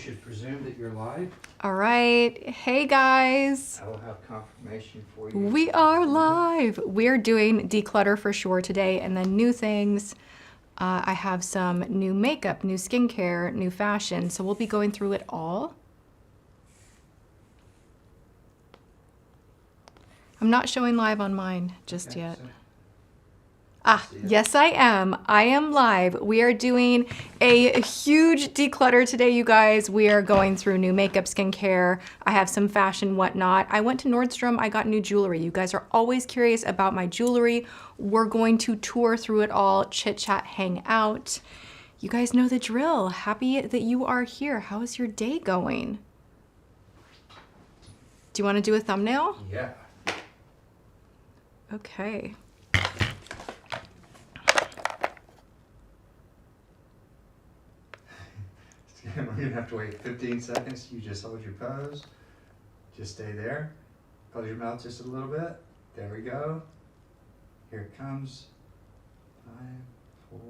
should presume that you're live. All right. Hey, guys. I will have confirmation for you. We are live. We're doing declutter for sure today, and then new things. I have some new makeup, new skincare, new fashion, so we'll be going through it all. I'm not showing live on mine just yet. Yes, I am. I am live. We are doing a huge declutter today, you guys. We are going through new makeup, skincare. I have some fashion, whatnot. I went to Nordstrom. I got new jewelry. You guys are always curious about my jewelry. We're going to tour through it all, chit chat, hang out. You guys know the drill. Happy that you are here. How is your day going? Do you want to do a thumbnail? Yeah. Okay. We're going to have to wait 15 seconds. You just hold your pose. Just stay there. Close your mouth just a little bit. There we go. Here it comes. 5, 4,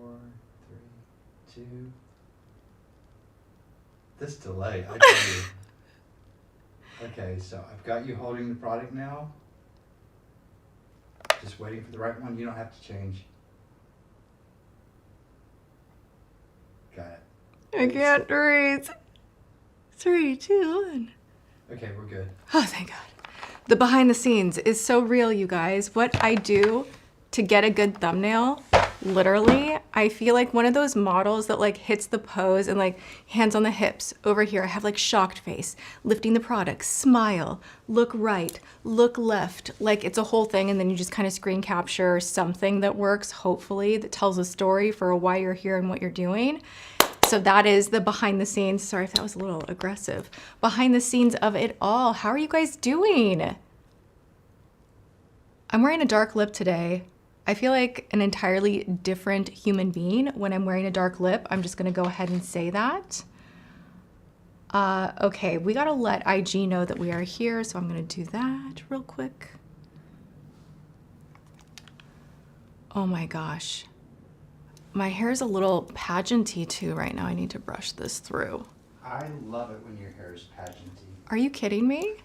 3, 2. This delay, I tell you. Okay, so I've got you holding the product now. Just waiting for the right one. You don't have to change. Got it. I can't breathe. 3, 2, 1. Okay, we're good. Oh, thank God. The behind the scenes is so real, you guys. What I do to get a good thumbnail, literally, I feel like one of those models that like hits the pose and like hands on the hips. Over here, I have like shocked face, lifting the product, smile, look right, look left. Like it's a whole thing, and then you just kind of screen capture something that works, hopefully, that tells a story for why you're here and what you're doing. So that is the behind the scenes. Sorry if that was a little aggressive. Behind the scenes of it all. How are you guys doing? I'm wearing a dark lip today. I feel like an entirely different human being when I'm wearing a dark lip. I'm just gonna go ahead and say that. Okay, we gotta let IG know that we are here, so I'm gonna do that real quick. Oh my gosh. My hair is a little pageanty too right now. I need to brush this through. I love it when your hair is pageanty. Are you kidding me?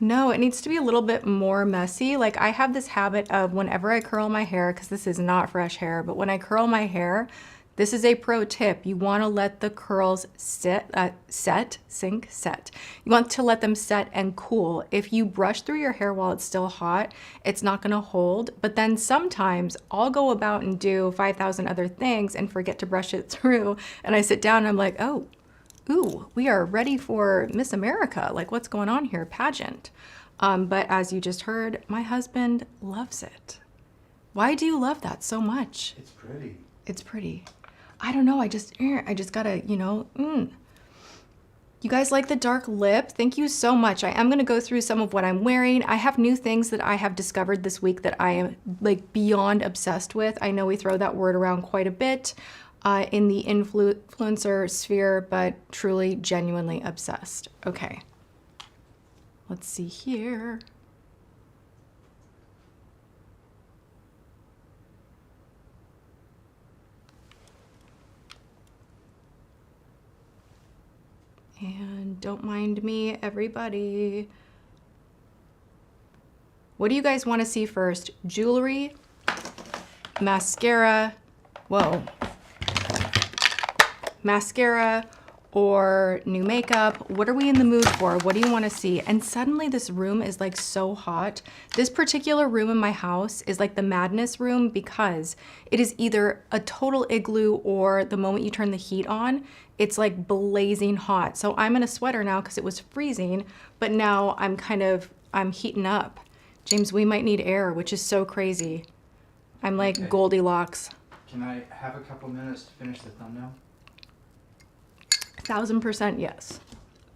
No, it needs to be a little bit more messy. Like I have this habit of whenever I curl my hair, because this is not fresh hair, but when I curl my hair, this is a pro tip. You want to let the curls set. You want to let them set and cool. If you brush through your hair while it's still hot, it's not going to hold. But then sometimes I'll go about and do 5,000 other things and forget to brush it through. And I sit down and I'm like, oh, ooh, we are ready for Miss America. Like what's going on here? Pageant. But as you just heard, my husband loves it. Why do you love that so much? It's pretty. It's pretty. I don't know, I just gotta, you know, You guys like the dark lip? Thank you so much. I am gonna go through some of what I'm wearing. I have new things that I have discovered this week that I am like beyond obsessed with. I know we throw that word around quite a bit in the influencer sphere, but truly, genuinely obsessed. Okay, let's see here. And don't mind me, everybody. What do you guys want to see first? Jewelry, mascara, whoa. Mascara or new makeup? What are we in the mood for? What do you want to see? And suddenly this room is like so hot. This particular room in my house is like the madness room because it is either a total igloo or the moment you turn the heat on, it's like blazing hot. So I'm in a sweater now because it was freezing, but now I'm heating up. James, we might need air, which is so crazy. I'm like okay. Goldilocks. Can I have a couple minutes to finish the thumbnail? 1000% yes.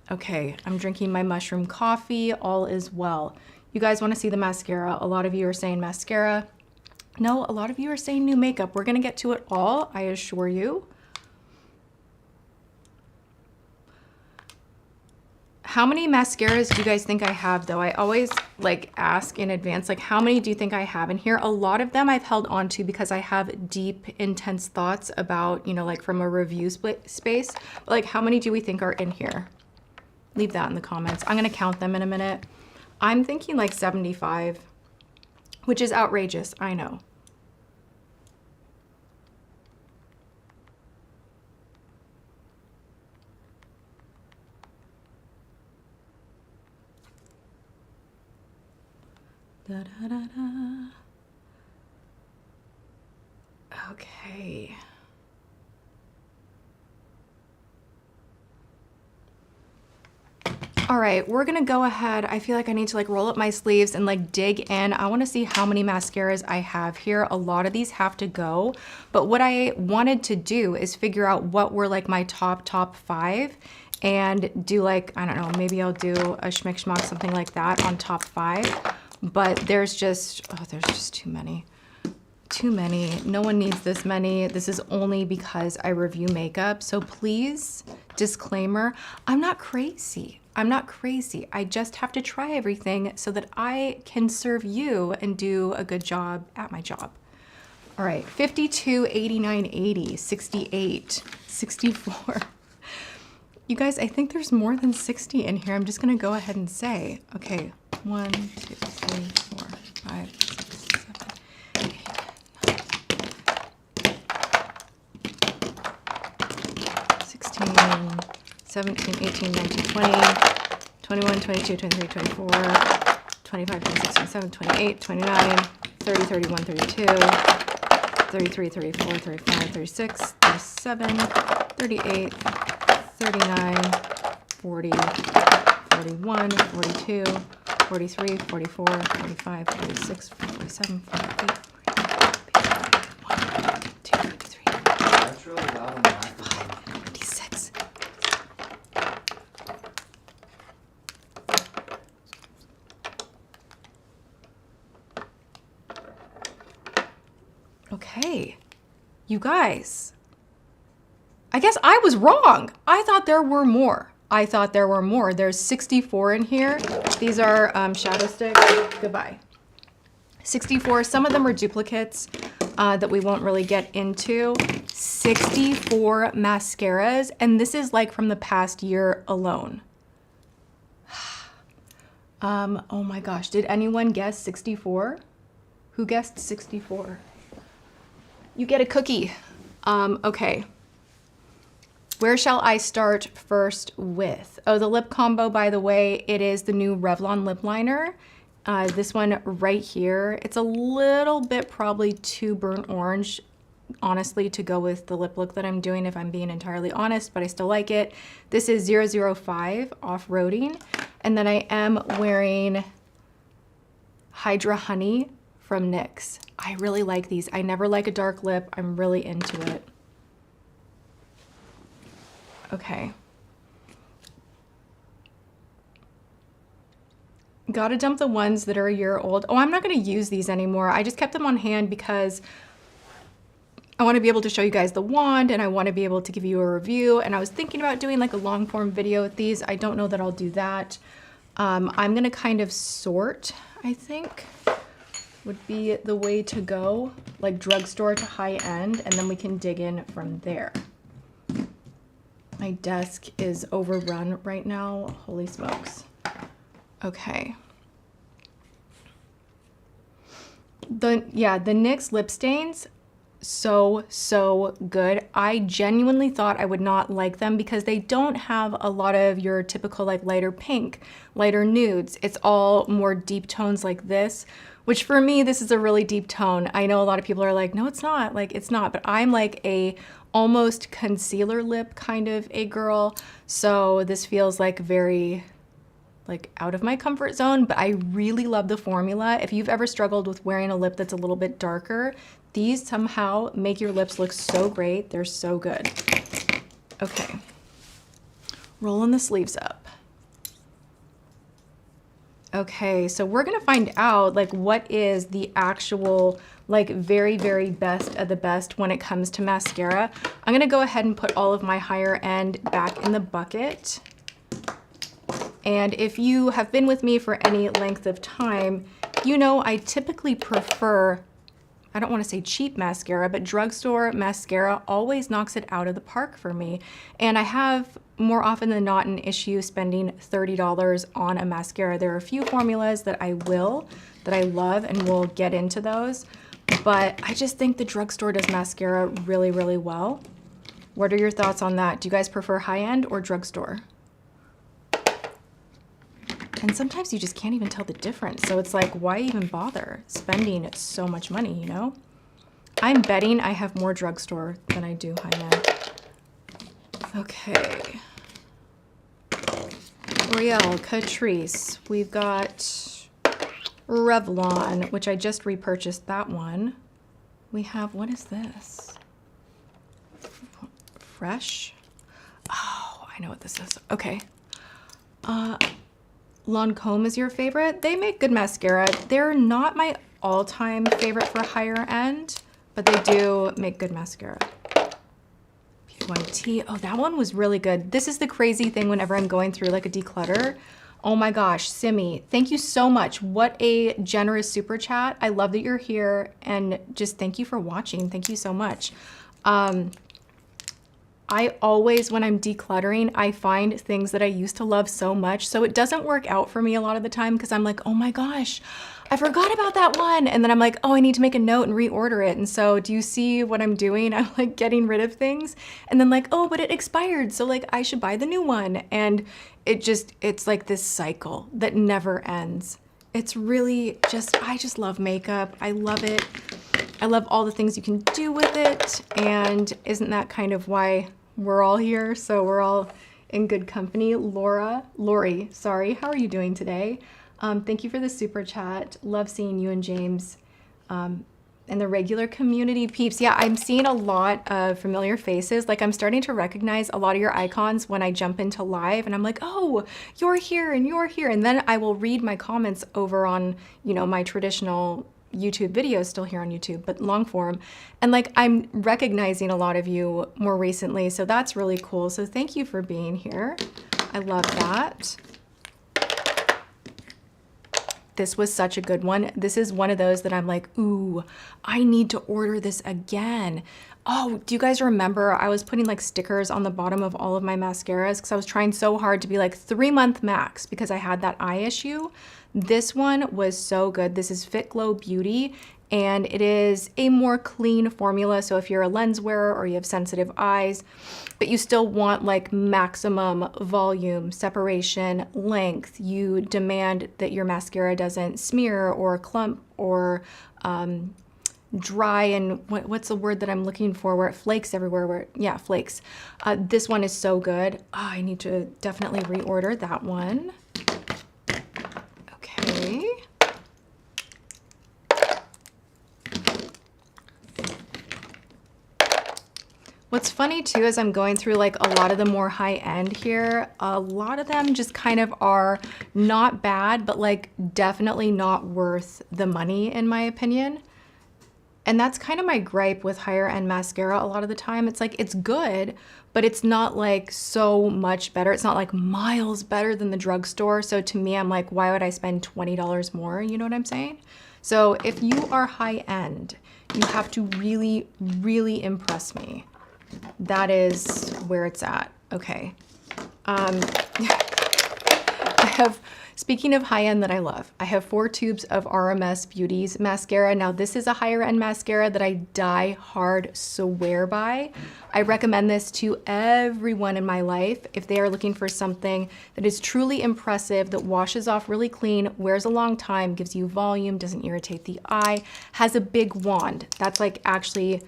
Okay, I'm drinking my mushroom coffee. All is well. You guys want to see the mascara? A lot of you are saying mascara. No, a lot of you are saying new makeup. We're gonna get to it all, I assure you. How many mascaras do you guys think I have though? I always like ask in advance, like how many do you think I have in here? A lot of them I've held on to because I have deep, intense thoughts about, you know, like from a review space. But like how many do we think are in here? Leave that in the comments. I'm gonna count them in a minute. I'm thinking like 75, which is outrageous, I know. Da, da, da, da. Okay. All right, we're gonna go ahead. I feel like I need to like roll up my sleeves and like dig in. I wanna see how many mascaras I have here. A lot of these have to go, but what I wanted to do is figure out what were like my top 5 and do like, I don't know, maybe I'll do a schmick schmock, something like that on top 5. But there's just, oh, there's just too many. Too many. No one needs this many. This is only because I review makeup. So please, disclaimer, I'm not crazy. I'm not crazy. I just have to try everything so that I can serve you and do a good job at my job. All right, 52, 89, 80, 68, 64. You guys, I think there's more than 60 in here. I'm just gonna go ahead and say, okay, 1, 2, 3, 4, 5, 6, 7, 8, 16, 17, 18, 19, 20, 21, 22, 23, 24, 25, 26, 27, 28, 29, 30, 31, 32, 33, 34, 35, 36, 37, 38, 39, 40, 41, 42, 43, 44, 45, 46, 47, 48, 51, 52, 53, That's really loud on the microphone. 56. Okay, you guys, I guess I was wrong. I thought there were more. I thought there were more. There's 64 in here. These are shadow sticks. Goodbye. 64. Some of them are duplicates that we won't really get into. 64 mascaras, and this is like from the past year alone. Oh my gosh, did anyone guess 64? Who guessed 64? You get a cookie. Okay. Where shall I start first with? Oh, the lip combo, by the way, it is the new Revlon lip liner. This one right here. It's a little bit probably too burnt orange, honestly, to go with the lip look that I'm doing, if I'm being entirely honest, but I still like it. This is 005 Off-Roading. And then I am wearing Hydra Honey from NYX. I really like these. I never like a dark lip. I'm really into it. Okay. Gotta dump the ones that are a year old. Oh, I'm not gonna use these anymore. I just kept them on hand because I wanna be able to show you guys the wand and I wanna be able to give you a review. And I was thinking about doing like a long form video with these. I don't know that I'll do that. I'm gonna kind of sort, I think, would be the way to go, like drugstore to high end, and then we can dig in from there. My desk is overrun right now. Holy smokes. Okay. The NYX lip stains, so good. I genuinely thought I would not like them because they don't have a lot of your typical like lighter pink, lighter nudes. It's all more deep tones like this, which for me, this is a really deep tone. I know a lot of people are like, no, it's not. Like, it's not, but I'm like a almost concealer lip kind of a girl. So this feels like very like out of my comfort zone, but I really love the formula. If you've ever struggled with wearing a lip that's a little bit darker, these somehow make your lips look so great. They're so good. Okay, rolling the sleeves up. Okay, so we're gonna find out like what is the actual like very, very best of the best when it comes to mascara. I'm gonna go ahead and put all of my higher end back in the bucket. And if you have been with me for any length of time, you know I typically prefer, I don't want to say cheap mascara, but drugstore mascara always knocks it out of the park for me. And I have more often than not an issue spending $30 on a mascara. There are a few formulas that I love, and we'll get into those. But I just think the drugstore does mascara really, really well. What are your thoughts on that? Do you guys prefer high-end or drugstore? And sometimes you just can't even tell the difference. So it's like, why even bother spending so much money, you know? I'm betting I have more drugstore than I do high-end. Okay. L'Oreal, Catrice. We've got Revlon, which I just repurchased that one. We have, what is this? Fresh? Oh, I know what this is. Okay. Lancome is your favorite. They make good mascara. They're not my all-time favorite for higher end, but they do make good mascara. PYT. Oh, that one was really good. This is the crazy thing whenever I'm going through like a declutter. Oh my gosh, Simi, thank you so much. What a generous super chat. I love that you're here, and just thank you for watching. Thank you so much. I always, when I'm decluttering, I find things that I used to love so much. So it doesn't work out for me a lot of the time because I'm like, oh my gosh, I forgot about that one. And then I'm like, oh, I need to make a note and reorder it. And so do you see what I'm doing? I'm like getting rid of things and then like, oh, but it expired. So like I should buy the new one. And it's like this cycle that never ends. It's really I just love makeup. I love it. I love all the things you can do with it. And isn't that kind of why we're all here? So we're all in good company. Lori, sorry, how are you doing today? Thank you for the super chat. Love seeing you and James and the regular community peeps. Yeah, I'm seeing a lot of familiar faces. Like I'm starting to recognize a lot of your icons when I jump into live and I'm like, oh, you're here and you're here. And then I will read my comments over on, you know, my traditional YouTube videos, still here on YouTube, but long form. And like I'm recognizing a lot of you more recently. So that's really cool. So thank you for being here. I love that. This was such a good one. This is one of those that I'm like, ooh, I need to order this again. Oh, do you guys remember I was putting like stickers on the bottom of all of my mascaras because I was trying so hard to be like 3-month max because I had that eye issue. This one was so good. This is Fit Glow Beauty, and it is a more clean formula. So if you're a lens wearer or you have sensitive eyes, but you still want like maximum volume, separation, length, you demand that your mascara doesn't smear or clump or dry and what's the word that I'm looking for where it flakes everywhere, yeah, flakes. This one is so good. Oh, I need to definitely reorder that one. Okay. What's funny too is I'm going through like a lot of the more high end here. A lot of them just kind of are not bad, but like definitely not worth the money in my opinion. And that's kind of my gripe with higher end mascara a lot of the time. It's like, it's good, but it's not like so much better. It's not like miles better than the drugstore. So to me, I'm like, why would I spend $20 more? You know what I'm saying? So if you are high end, you have to really, really impress me. That is where it's at. Okay. Speaking of high end that I love, I have 4 tubes of RMS Beauty's mascara. Now this is a higher end mascara that I die hard swear by. I recommend this to everyone in my life if they are looking for something that is truly impressive, that washes off really clean, wears a long time, gives you volume, doesn't irritate the eye, has a big wand. That's like actually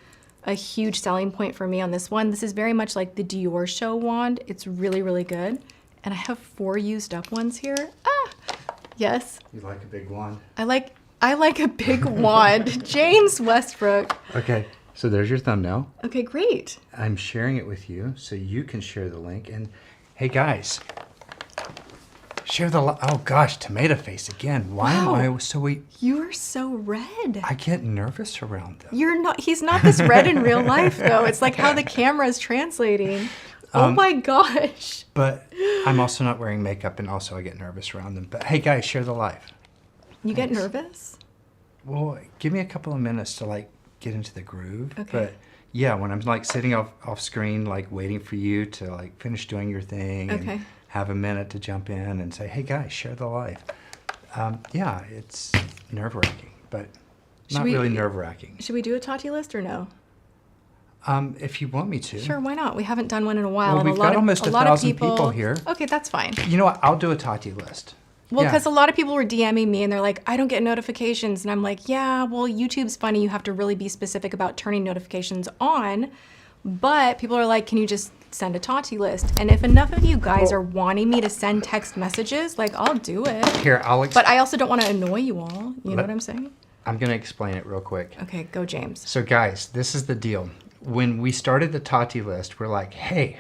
a huge selling point for me on this one. This is very much like the Dior Show wand. It's really, really good. And I have 4 used up ones here. Ah, yes. You like a big wand? I like a big wand. James Westbrook. Okay, so there's your thumbnail. Okay, great. I'm sharing it with you so you can share the link. And hey guys, share the, oh gosh, tomato face again. Why am I so weak? You are so red. I get nervous around them. You're not, he's not this red in real life though. It's like how the camera is translating. Oh my gosh. But I'm also not wearing makeup, and also I get nervous around them. But hey guys, share the life. You get nervous? Well, give me a couple of minutes to like get into the groove. Okay. But yeah, when I'm like sitting off screen, like waiting for you to like finish doing your thing Okay. and have a minute to jump in and say, hey guys, share the life. Yeah, it's nerve-wracking, but not really nerve-wracking. Should we do a Tati list or no? If you want me to. Sure, why not? We haven't done one in a while. Well, and we've got almost 1,000 people here. Okay, that's fine. You know what? I'll do a Tati list. Well, Yeah. because a lot of people were DMing me and they're like, I don't get notifications. And I'm like, yeah, well, YouTube's funny. You have to really be specific about turning notifications on. But people are like, can you just send a Tati list? And if enough of you guys are wanting me to send text messages, like, I'll do it. Here, But I also don't want to annoy you all. You know what I'm saying? I'm going to explain it real quick. Okay, go, James. So guys, this is the deal. When we started the Tati list, we're like, hey,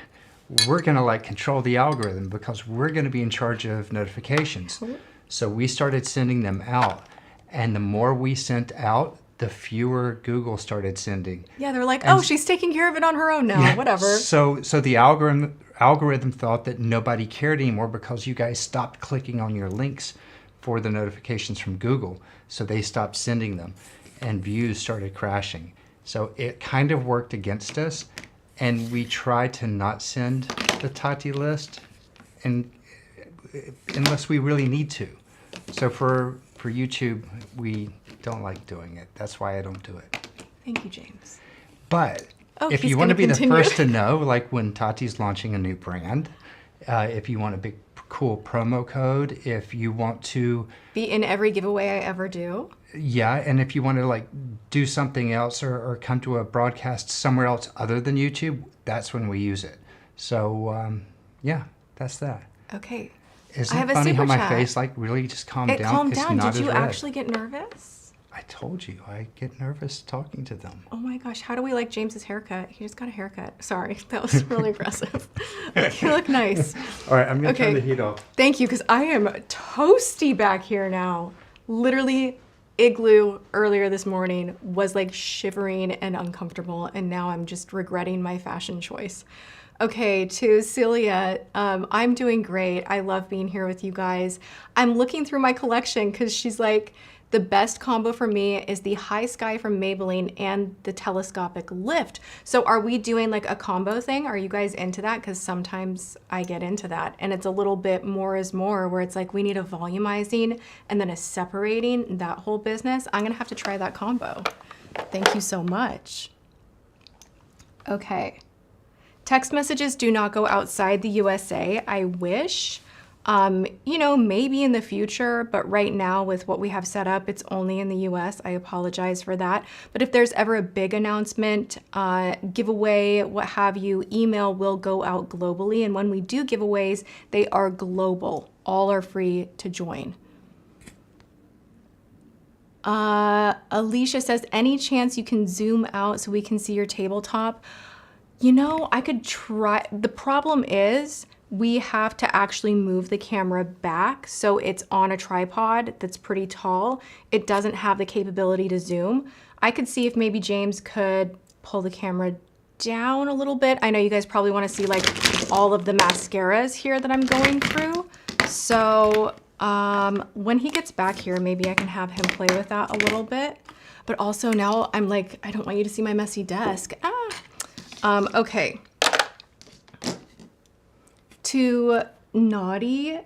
we're going to like control the algorithm because we're going to be in charge of notifications. So we started sending them out. And the more we sent out, the fewer Google started sending. Yeah, they're like, oh, she's taking care of it on her own now, Yeah, whatever. So the algorithm thought that nobody cared anymore because you guys stopped clicking on your links for the notifications from Google. So they stopped sending them and views started crashing. So it kind of worked against us, and we tried to not send the Tati list unless we really need to. So for YouTube, we don't like doing it. That's why I don't do it. Thank you, James. But if he's you want to gonna be continue. the first to know, like when Tati's launching a new brand, if you want a big cool promo code, if you want to Be in every giveaway I ever do. yeah, and if you want to like do something else or come to a broadcast somewhere else other than YouTube, that's when we use it. So yeah, that's that. Okay. Isn't I have it a funny how super my chat. face like really just calmed It down? calmed It's down. not Did you as red. actually get nervous? I told you, I get nervous talking to them. Oh my gosh, how do we like James's haircut? He just got a haircut. Sorry, that was really aggressive. You look nice. All right, I'm gonna Okay. turn the heat off. Thank you, because I am toasty back here now. Literally, Igloo earlier this morning was like shivering and uncomfortable, and now I'm just regretting my fashion choice. Okay, to Celia, I'm doing great. I love being here with you guys. I'm looking through my collection because she's like, the best combo for me is the High Sky from Maybelline and the telescopic lift. So are we doing like a combo thing? Are you guys into that? Because sometimes I get into that and it's a little bit more is more where it's like we need a volumizing and then a separating, that whole business. I'm gonna have to try that combo. Thank you so much. Okay. Text messages do not go outside the USA. I wish. You know, maybe in the future, but right now with what we have set up, it's only in the US. I apologize for that. But if there's ever a big announcement, giveaway, what have you, email will go out globally. And when we do giveaways, they are global. All are free to join. Alicia says, any chance you can zoom out so we can see your tabletop? You know, I could try. The problem is we have to actually move the camera back so it's on a tripod that's pretty tall. It doesn't have the capability to zoom. I could see if maybe James could pull the camera down a little bit. I know you guys probably want to see like all of the mascaras here that I'm going through. So when he gets back here, maybe I can have him play with that a little bit. But also now I'm like, I don't want you to see my messy desk. Okay. To Naughty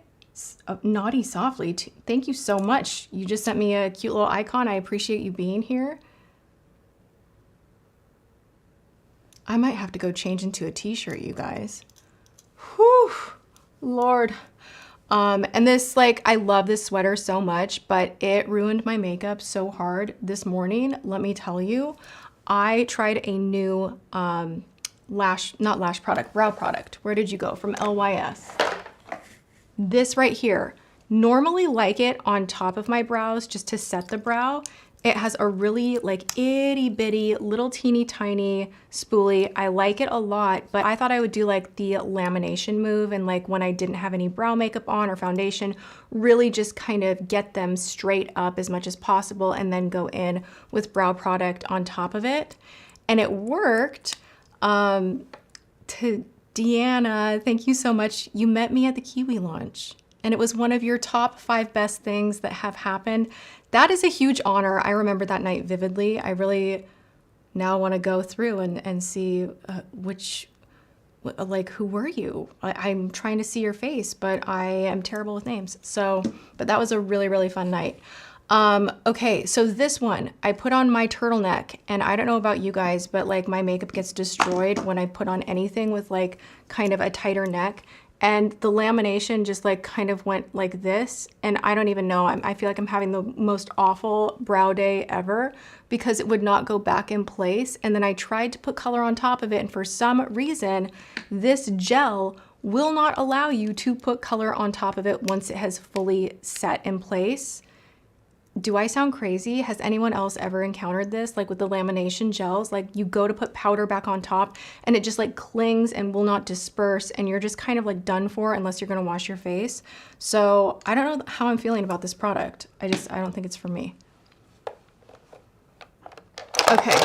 Softly, thank you so much. You just sent me a cute little icon. I appreciate you being here. I might have to go change into a t-shirt, you guys. Whew, Lord. And this, like, I love this sweater so much, but it ruined my makeup so hard this morning. Let me tell you, I tried a new not lash product, brow product. Where did you go? From LYS. This right here. Normally like it on top of my brows just to set the brow. It has a really like itty bitty little teeny tiny spoolie. I like it a lot, but I thought I would do like the lamination move and like when I didn't have any brow makeup on or foundation, really just kind of get them straight up as much as possible and then go in with brow product on top of it. And it worked. To Deanna, thank you so much. You met me at the Kiwi launch, and it was one of your top 5 best things that have happened. That is a huge honor. I remember that night vividly. I really now want to go through and see who were you? I'm trying to see your face, but I am terrible with names. So, but that was a really, really fun night. Okay, so this one, I put on my turtleneck, and I don't know about you guys, but like my makeup gets destroyed when I put on anything with like kind of a tighter neck, and the lamination just like kind of went like this, and I don't even know, I feel like I'm having the most awful brow day ever because it would not go back in place. And then I tried to put color on top of it, and for some reason, this gel will not allow you to put color on top of it once it has fully set in place. Do I sound crazy? Has anyone else ever encountered this? Like with the lamination gels, like you go to put powder back on top and it just like clings and will not disperse, and you're just kind of like done for unless you're gonna wash your face. So I don't know how I'm feeling about this product. I don't think it's for me. Okay.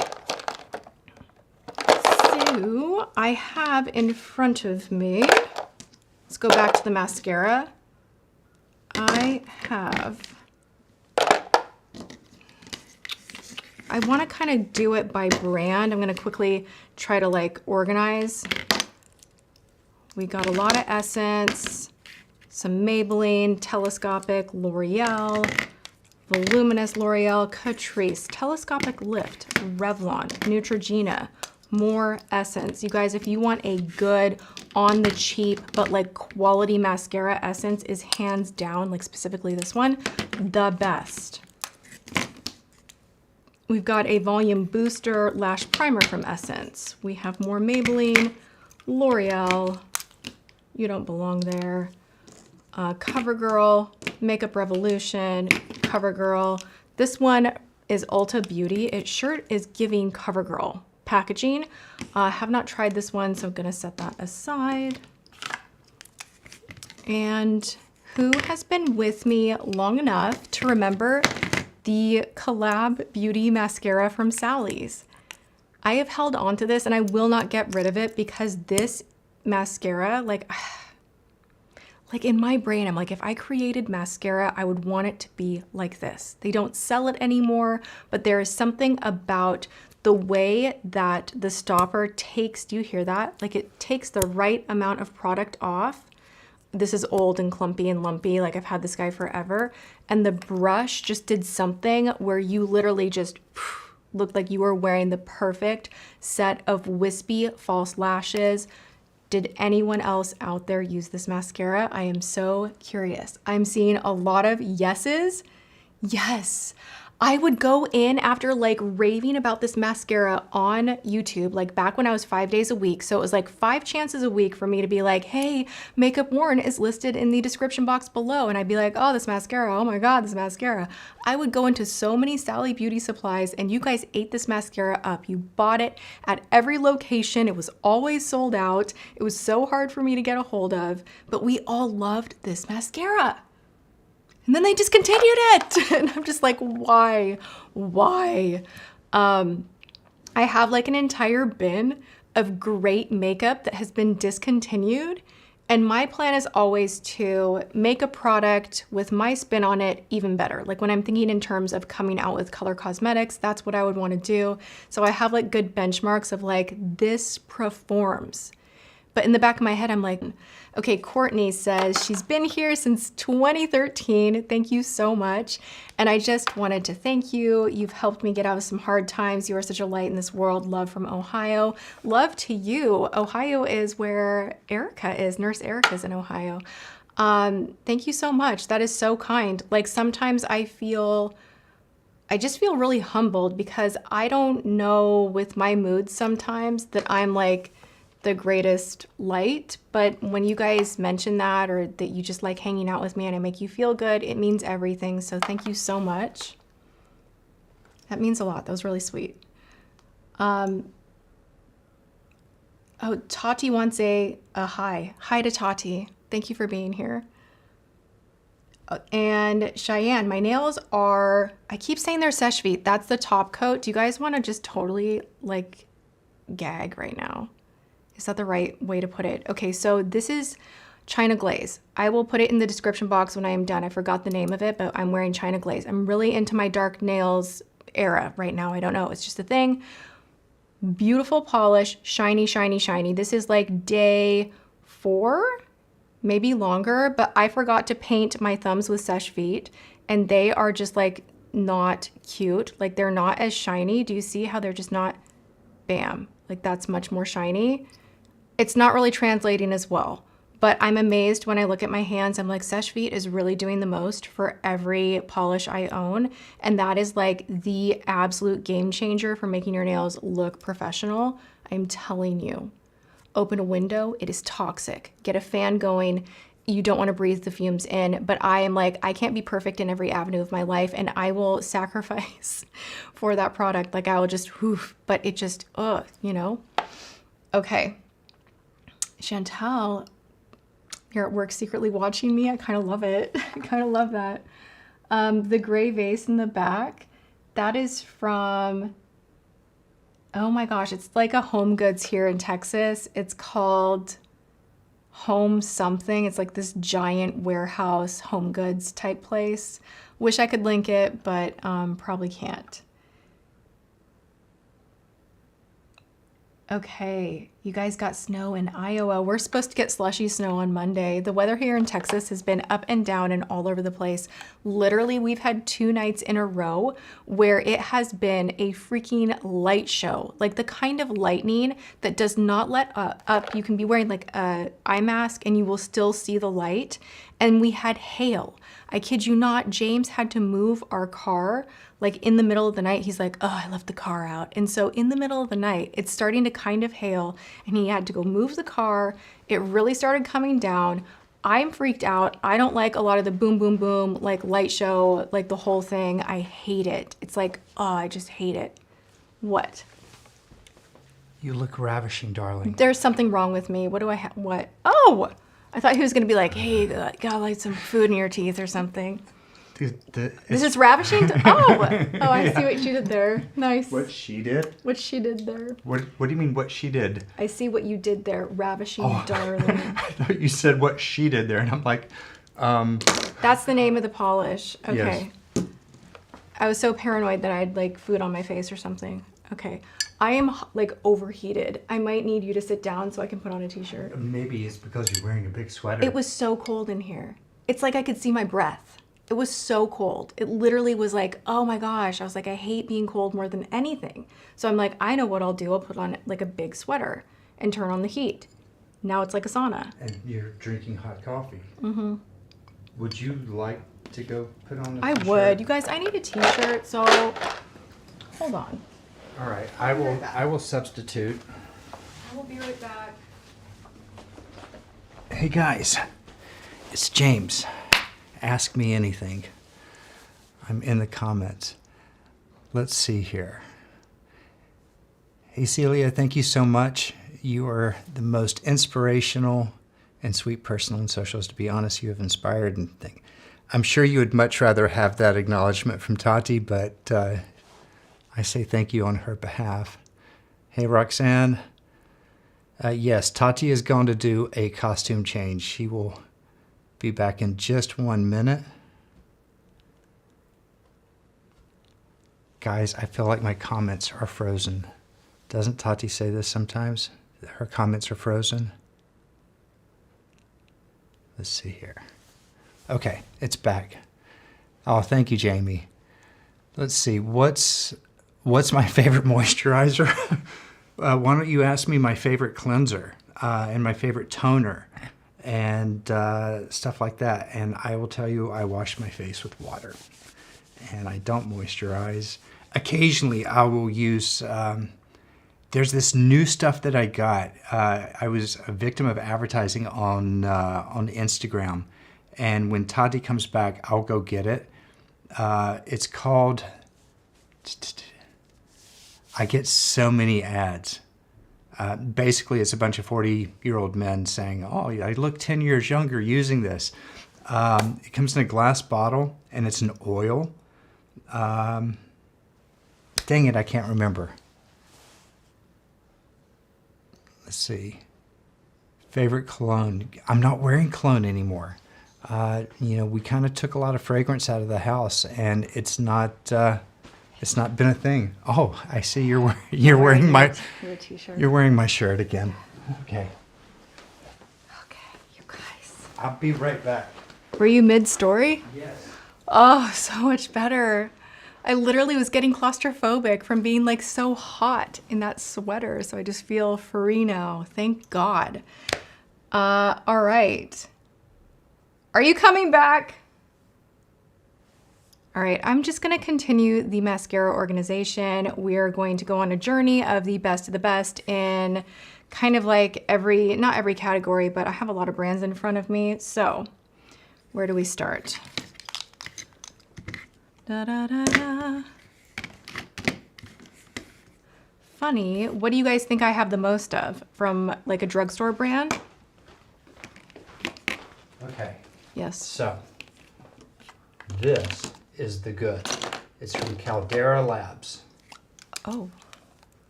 So I have in front of me, let's go back to the mascara. I want to kind of do it by brand. I'm going to quickly try to like organize. We got a lot of Essence, some Maybelline, Telescopic, L'Oreal, Voluminous L'Oreal, Catrice, Telescopic Lift, Revlon, Neutrogena, more Essence. You guys, if you want a good on the cheap but like quality mascara, Essence is hands down, like specifically this one, the best. We've got a volume booster lash primer from Essence. We have more Maybelline, L'Oreal, you don't belong there, CoverGirl, Makeup Revolution, CoverGirl. This one is Ulta Beauty. It sure is giving CoverGirl packaging. Have not tried this one, so I'm gonna set that aside. And who has been with me long enough to remember the Collab Beauty mascara from Sally's? I have held on to this and I will not get rid of it because this mascara, like in my brain, I'm like, if I created mascara, I would want it to be like this. They don't sell it anymore, but there is something about the way that the stopper takes, do you hear that? Like it takes the right amount of product off. This is old and clumpy and lumpy, like I've had this guy forever. And the brush just did something where you literally just looked like you were wearing the perfect set of wispy false lashes. Did anyone else out there use this mascara? I am so curious. I'm seeing a lot of yeses. Yes. I would go in after like raving about this mascara on YouTube, like back when I was 5 days a week. So it was like 5 chances a week for me to be like, hey, Makeup Worn is listed in the description box below. And I'd be like, oh, this mascara, oh my God, this mascara. I would go into so many Sally Beauty supplies and you guys ate this mascara up. You bought it at every location. It was always sold out. It was so hard for me to get a hold of, but we all loved this mascara. And then they discontinued it. And I'm just like, why? Why? I have like an entire bin of great makeup that has been discontinued. And my plan is always to make a product with my spin on it even better. Like when I'm thinking in terms of coming out with color cosmetics, that's what I would want to do. So I have like good benchmarks of like, this performs. But in the back of my head, I'm like, okay, Courtney says she's been here since 2013. Thank you so much. And I just wanted to thank you. You've helped me get out of some hard times. You are such a light in this world. Love from Ohio. Love to you. Ohio is where Erica is. Nurse Erica's in Ohio. Thank you so much. That is so kind. Like sometimes I just feel really humbled because I don't know with my mood sometimes that I'm like the greatest light, but when you guys mention that or that you just like hanging out with me and I make you feel good, it means everything. So thank you so much. That means a lot. That was really sweet. Oh, Tati wants a hi. Hi to Tati. Thank you for being here. And Cheyenne, my nails are, I keep saying they're Seche Vite. That's the top coat. Do you guys want to just totally like gag right now? Is that the right way to put it? Okay, so this is China Glaze. I will put it in the description box when I am done. I forgot the name of it, but I'm wearing China Glaze. I'm really into my dark nails era right now. I don't know, it's just a thing. Beautiful polish, shiny, shiny, shiny. This is like day 4, maybe longer, but I forgot to paint my thumbs with Seche Vite, and they are just like not cute. Like they're not as shiny. Do you see how they're just not, bam, like that's much more shiny. It's not really translating as well, but I'm amazed when I look at my hands. I'm like, Seche Vite is really doing the most for every polish I own. And that is like the absolute game changer for making your nails look professional. I'm telling you, open a window, it is toxic. Get a fan going. You don't want to breathe the fumes in, but I am like, I can't be perfect in every avenue of my life, and I will sacrifice for that product. Like I will just, whoof, but it just, you know? Okay. Chantal, you're at work secretly watching me. I kind of love it. I kind of love that. The gray vase in the back, that is from, oh my gosh, it's like a Home Goods here in Texas. It's called Home something. It's like this giant warehouse Home Goods type place. Wish I could link it, but probably can't. Okay, you guys got snow in Iowa. We're supposed to get slushy snow on Monday. The weather here in Texas has been up and down and all over the place. Literally, we've had 2 nights in a row where it has been a freaking light show. Like the kind of lightning that does not let up. You can be wearing like a eye mask and you will still see the light. And we had hail. I kid you not, James had to move our car like in the middle of the night. He's like, oh, I left the car out. And so in the middle of the night, it's starting to kind of hail and he had to go move the car. It really started coming down. I'm freaked out. I don't like a lot of the boom, boom, boom, like light show, like the whole thing. I hate it. It's like, oh, I just hate it. What? You look ravishing, darling. There's something wrong with me. What do I have? What? Oh, I thought he was gonna be like, hey, gotta like some food in your teeth or something. This is ravishing? Oh, I see what she did there. Nice. What she did? What she did there. What do you mean what she did? I see what you did there. Ravishing, darling. I thought you said what she did there, and I'm like, That's the name of the polish. Okay. Yes. I was so paranoid that I had like food on my face or something. Okay. I am like overheated. I might need you to sit down so I can put on a t-shirt. Maybe it's because you're wearing a big sweater. It was so cold in here. It's like I could see my breath. It was so cold. It literally was like, oh my gosh. I was like, I hate being cold more than anything. So I'm like, I know what I'll do. I'll put on like a big sweater and turn on the heat. Now it's like a sauna. And you're drinking hot coffee. Mm-hmm. Would you like to go put on a I t-shirt? would. You guys, I need a t-shirt, so hold on. All right, I will substitute. I will be right back. Hey guys, it's James. Ask me anything. I'm in the comments. Let's see here. Hey Celia, thank you so much. You are the most inspirational and sweet person on socials. To be honest, you have inspired and think. I'm sure you would much rather have that acknowledgement from Tati, but I say thank you on her behalf. Hey Roxanne. Yes, Tati is going to do a costume change. She will be back in just 1 minute. Guys, I feel like my comments are frozen. Doesn't Tati say this sometimes? Her comments are frozen? Let's see here. Okay, it's back. Oh, thank you, Jamie. Let's see, what's my favorite moisturizer? Why don't you ask me my favorite cleanser and my favorite toner and stuff like that. And I will tell you, I wash my face with water and I don't moisturize. Occasionally I will use, there's this new stuff that I got. I was a victim of advertising on Instagram. And when Tati comes back, I'll go get it. It's called, I get so many ads. Basically, it's a bunch of 40-year-old men saying, oh, I look 10 years younger using this. It comes in a glass bottle, and it's an oil. Dang it, I can't remember. let's see. Favorite cologne. I'm not wearing cologne anymore. You know, we kind of took a lot of fragrance out of the house, and it's not been a thing. Oh, I see you're wearing my your t-shirt. You're wearing my shirt again. Okay. Okay, you guys. I'll be right back. Were you mid-story? Yes. Oh, so much better. I literally was getting claustrophobic from being like so hot in that sweater, so I just feel free now. Thank God. All right. Are you coming back? All right, I'm just gonna continue the mascara organization. We're going to go on a journey of the best in kind of like not every category, but I have a lot of brands in front of me. So where do we start? Da, da, da, da. Funny, what do you guys think I have the most of from like a drugstore brand? Okay. Yes. So this is the good. It's from Caldera Labs. Oh,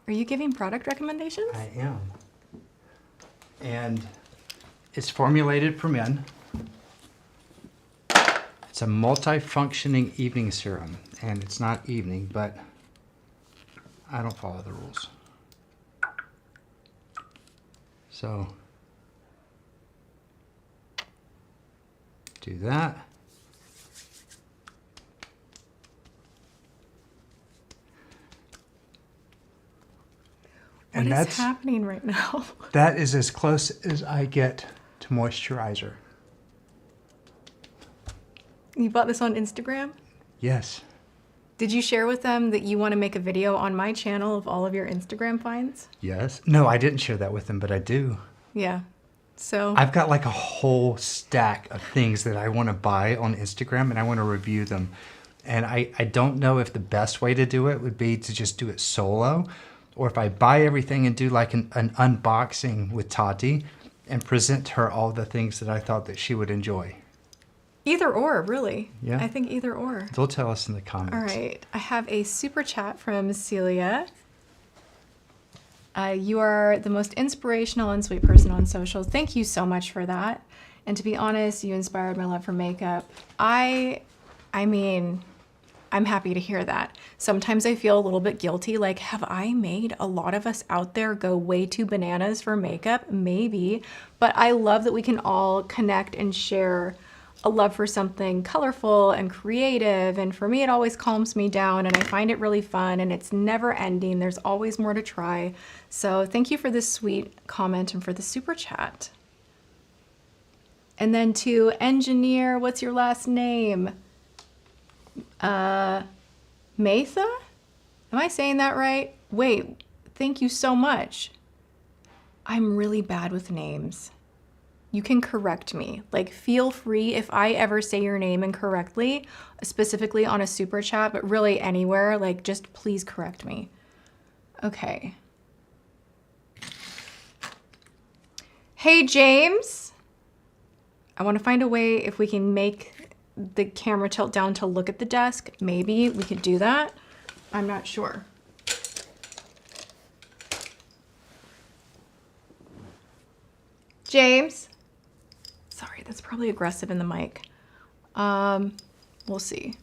are you giving product recommendations? I am. And it's formulated for men. It's a multi-functioning evening serum. And it's not evening, but I don't follow the rules. So do that. What is happening right now? That is as close as I get to moisturizer. You bought this on Instagram? Yes. Did you share with them that you want to make a video on my channel of all of your Instagram finds? Yes. No, I didn't share that with them, but I do. Yeah. So I've got like a whole stack of things that I want to buy on Instagram and I want to review them. And I don't know if the best way to do it would be to just do it solo, or if I buy everything and do like an unboxing with Tati and present her all the things that I thought that she would enjoy. either or, really. Yeah. I think either or. They'll tell us in the comments. All right. I have a super chat from Celia. You are the most inspirational and sweet person on socials. Thank you so much for that. And to be honest, you inspired my love for makeup. I mean, I'm happy to hear that. Sometimes I feel a little bit guilty, like, have I made a lot of us out there go way too bananas for makeup? Maybe, but I love that we can all connect and share a love for something colorful and creative. And for me, it always calms me down and I find it really fun and it's never ending. There's always more to try. So thank you for this sweet comment and for the super chat. And then to engineer, what's your last name? Matha? Am I saying that right? Wait, thank you so much. I'm really bad with names. You can correct me. Like, feel free if I ever say your name incorrectly, specifically on a super chat, but really anywhere, like, just please correct me. Okay. Hey, James. I want to find a way if we can make the camera tilt down to look at the desk. Maybe we could do that. I'm not sure. James. Sorry, that's probably aggressive in the mic. We'll see.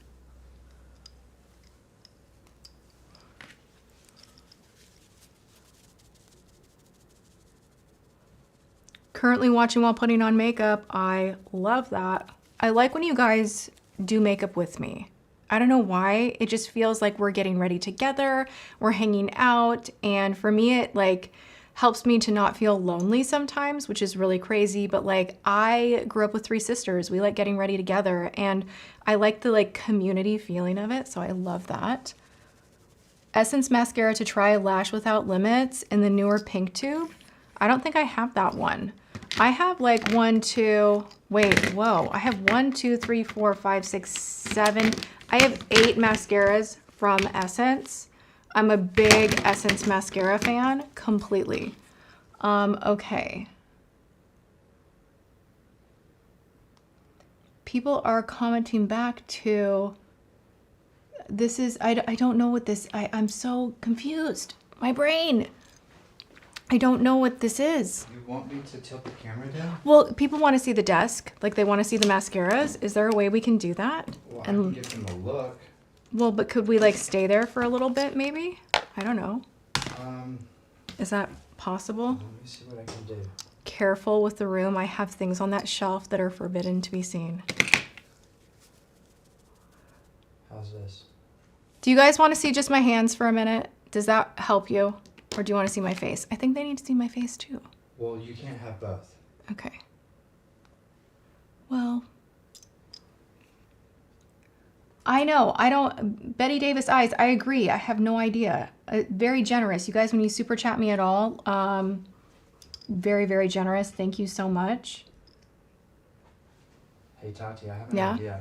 Currently watching while putting on makeup. I love that. I like when you guys do makeup with me. I don't know why. It just feels like we're getting ready together. We're hanging out. And for me, it like helps me to not feel lonely sometimes, which is really crazy. But like, I grew up with 3 sisters. We like getting ready together and I like the like community feeling of it. So I love that. Essence mascara to try, Lash Without Limits in the newer pink tube. I don't think I have that one. I have like 1, 2, wait, whoa. I have 1, 2, 3, 4, 5, 6, 7. I have 8 mascaras from Essence. I'm a big Essence mascara fan, completely. Okay. People are commenting back to, this is, I don't know what this, I'm so confused. My brain. I don't know what this is. You want me to tilt the camera down? Well, people want to see the desk. Like they want to see the mascaras. Is there a way we can do that? Well, I can give them a look. Well, but could we like stay there for a little bit maybe? I don't know. Is that possible? Let me see what I can do. Careful with the room. I have things on that shelf that are forbidden to be seen. How's this? Do you guys want to see just my hands for a minute? Does that help you? Or do you want to see my face? I think they need to see my face too. Well, you can't have both. Okay. Well, I know. I don't. Betty Davis eyes. I agree. I have no idea. Very generous. You guys, when you super chat me at all, very, very generous. Thank you so much. Hey, Tati, I have an idea.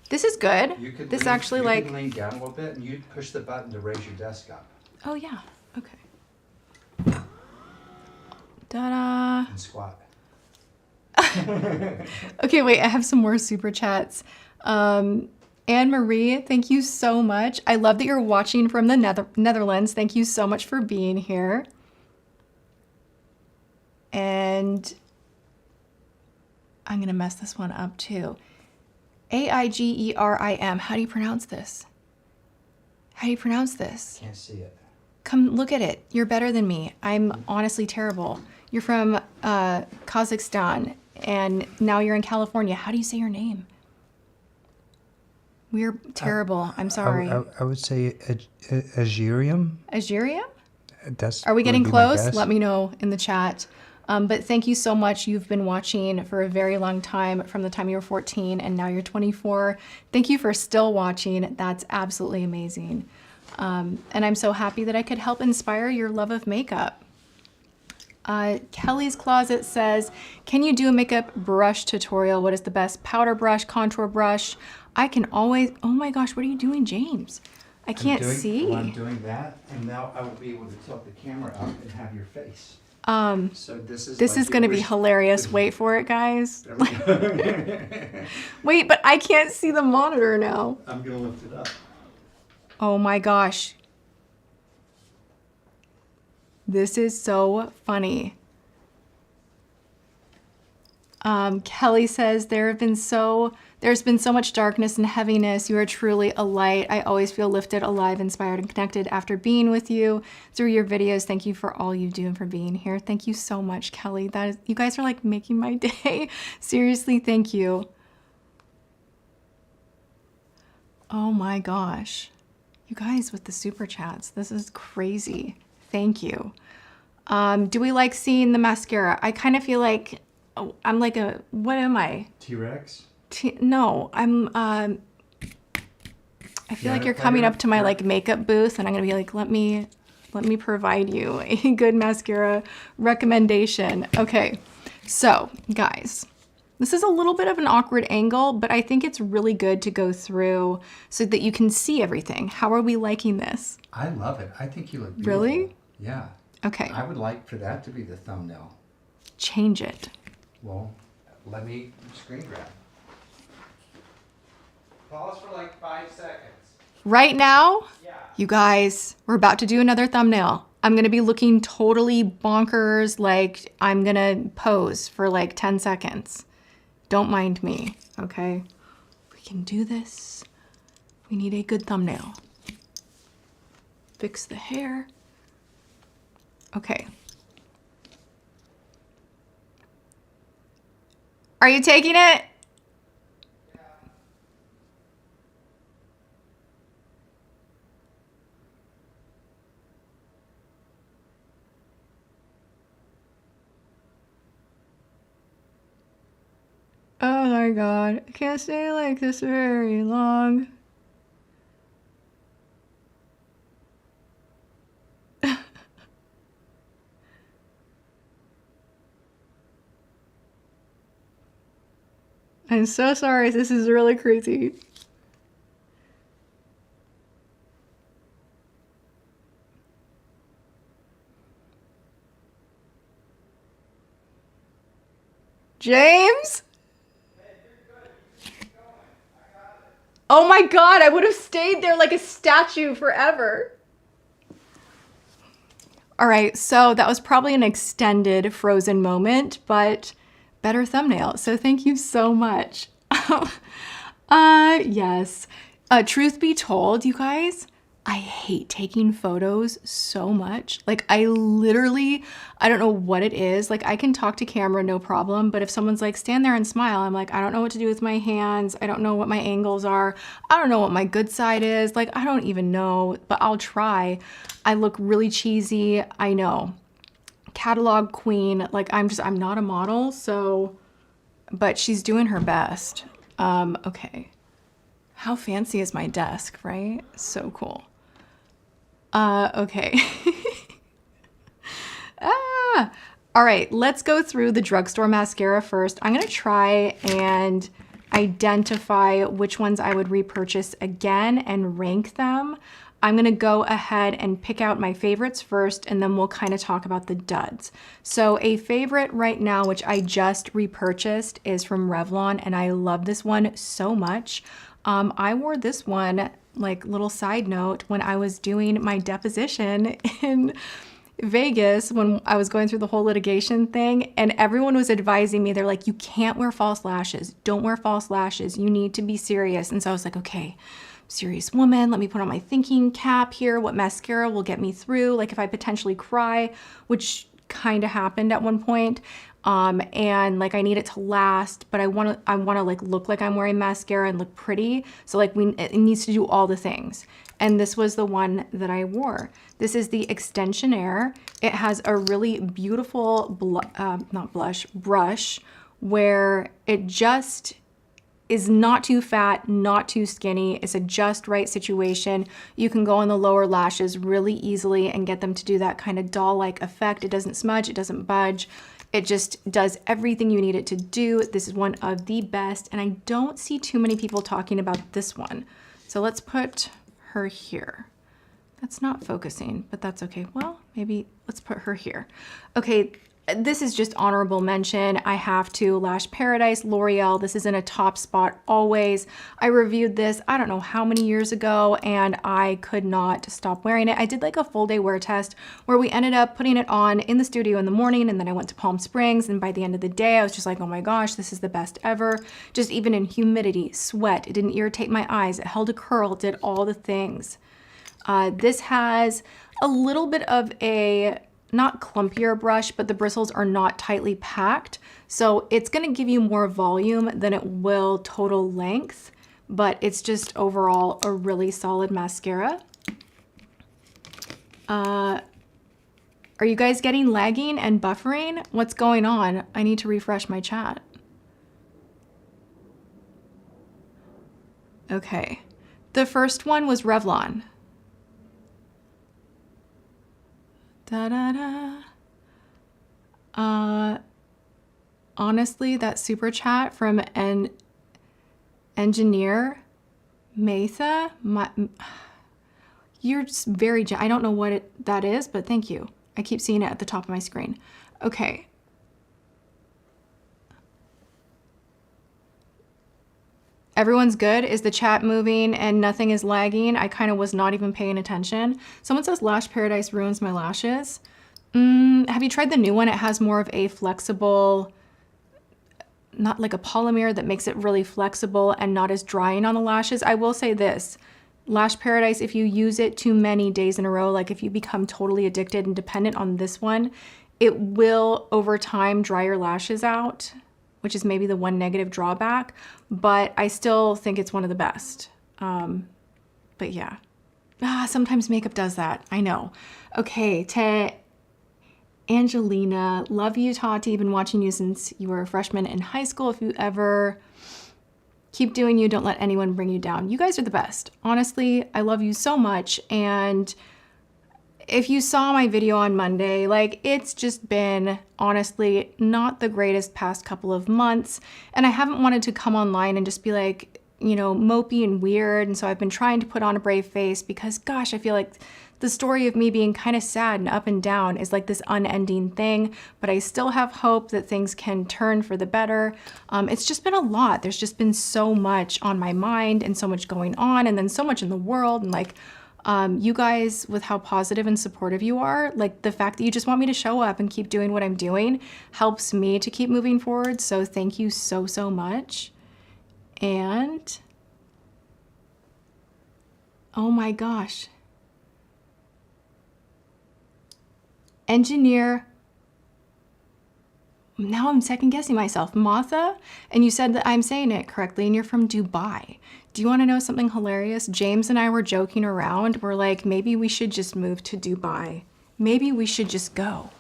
This is good. You could this lean, actually you like. could lean down a little bit and you push the button to raise your desk up. Oh yeah. Okay. Ta-da. And squat. Okay, wait. I have some more super chats. Anne-Marie, thank you so much. I love that you're watching from the Netherlands. Thank you so much for being here. And I'm going to mess this one up too. Aigerim. How do you pronounce this? How do you pronounce this? Can't see it. Come look at it. You're better than me. I'm honestly terrible. You're from Kazakhstan and now you're in California. How do you say your name? We're terrible. I'm sorry. I would say Agerium. Agerium? That's. Are we getting close? Let me know in the chat. But thank you so much. You've been watching for a very long time, from the time you were 14 and now you're 24. Thank you for still watching. That's absolutely amazing. And I'm so happy that I could help inspire your love of makeup. Kelly's Closet says, can you do a makeup brush tutorial? What is the best powder brush, contour brush? I can always, oh my gosh, what are you doing, James? I can't see. Well, I'm doing that, and now I will be able to tilt the camera up and have your face. So this is going to be hilarious. Wait for it, guys. Wait, but I can't see the monitor now. I'm going to lift it up. Oh my gosh. This is so funny. Kelly says, there's been so much darkness and heaviness. You are truly a light. I always feel lifted, alive, inspired, and connected after being with you through your videos. Thank you for all you do and for being here. Thank you so much, Kelly. You guys are like making my day. Seriously, thank you. Oh my gosh. You guys with the super chats, this is crazy. Thank you. Do we like seeing the mascara? I kind of feel like, I'm like what am I? T-Rex? No, I feel like you're coming up to my like makeup booth and I'm gonna be like, let me provide you a good mascara recommendation. Okay, so guys, this is a little bit of an awkward angle, but I think it's really good to go through so that you can see everything. How are we liking this? I love it. I think you look beautiful. Really? Yeah. Okay. I would like for that to be the thumbnail. Change it. Well, let me screen grab. Pause for like 5 seconds. Right now, Yeah. you guys, we're about to do another thumbnail. I'm gonna be looking totally bonkers, like I'm gonna pose for like 10 seconds. Don't mind me, okay? We can do this. We need a good thumbnail. Fix the hair. Okay. Are you taking it? Oh my god, I can't stay like this very long. I'm so sorry, this is really crazy. James? Oh my god, I would have stayed there like a statue forever. All right, so that was probably an extended frozen moment, but better thumbnail. So thank you so much. Yes. Truth be told, you guys, I hate taking photos so much. Like I don't know what it is. Like I can talk to camera, no problem. But if someone's like, stand there and smile, I'm like, I don't know what to do with my hands. I don't know what my angles are. I don't know what my good side is. Like, I don't even know, but I'll try. I look really cheesy. I know. Catalog queen. Like I'm not a model. So, but she's doing her best. Okay. How fancy is my desk, right? So cool. Okay. All right, let's go through the drugstore mascara first. I'm gonna try and identify which ones I would repurchase again and rank them. I'm gonna go ahead and pick out my favorites first, and then we'll kind of talk about the duds. So a favorite right now, which I just repurchased, is from Revlon, and I love this one so much. I wore this one, like little side note, when I was doing my deposition in Vegas, when I was going through the whole litigation thing, and everyone was advising me, they're like, you can't wear false lashes. Don't wear false lashes. You need to be serious. And so I was like, okay, serious woman, let me put on my thinking cap here. What mascara will get me through? Like if I potentially cry, which kind of happened at one point. And like I need it to last, but I want to like look like I'm wearing mascara and look pretty. So like it needs to do all the things. And this was the one that I wore. This is the Xtensionnaire. It has a really beautiful brush where it just is not too fat, not too skinny. It's a just right situation. You can go on the lower lashes really easily and get them to do that kind of doll-like effect. It doesn't smudge, it doesn't budge. It just does everything you need it to do. This is one of the best, and I don't see too many people talking about this one. So let's put her here. That's not focusing, but that's okay. Well, maybe let's put her here. Okay, this is just honorable mention. I have to. Lash Paradise, L'Oreal. This is in a top spot always. I reviewed this, I don't know how many years ago, and I could not stop wearing it. I did like a full day wear test where we ended up putting it on in the studio in the morning, and then I went to Palm Springs, and by the end of the day, I was just like, oh my gosh, this is the best ever. Just even in humidity, sweat, it didn't irritate my eyes. It held a curl, did all the things. This has a little bit of a not clumpier brush, but the bristles are not tightly packed. So it's gonna give you more volume than it will total length, but it's just overall a really solid mascara. Are you guys getting lagging and buffering? What's going on? I need to refresh my chat. Okay. The first one was Revlon. Honestly, that super chat from an engineer, Matha, you're just very, I don't know what that is, but thank you. I keep seeing it at the top of my screen. Okay. Everyone's good? Is the chat moving and nothing is lagging? I kind of was not even paying attention. Someone says Lash Paradise ruins my lashes. Have you tried the new one? It has more of a flexible, not like a polymer that makes it really flexible and not as drying on the lashes. I will say this, Lash Paradise, if you use it too many days in a row, like if you become totally addicted and dependent on this one, it will over time dry your lashes out, which is maybe the one negative drawback, but I still think it's one of the best. But yeah, sometimes makeup does that, I know. Okay, to Angelina, love you, Tati, been watching you since you were a freshman in high school. If you ever keep doing you, don't let anyone bring you down. You guys are the best. Honestly, I love you so much, and if you saw my video on Monday, like it's just been honestly not the greatest past couple of months, and I haven't wanted to come online and just be like, you know, mopey and weird, and so I've been trying to put on a brave face because gosh, I feel like the story of me being kind of sad and up and down is like this unending thing, but I still have hope that things can turn for the better. It's just been a lot. There's just been so much on my mind and so much going on, and then so much in the world, and like, You guys, with how positive and supportive you are, like the fact that you just want me to show up and keep doing what I'm doing helps me to keep moving forward. So thank you so, so much. And oh my gosh. Engineer, now I'm second guessing myself, Martha, and you said that I'm saying it correctly and you're from Dubai. Do you want to know something hilarious? James and I were joking around. We're like, maybe we should just move to Dubai. Maybe we should just go.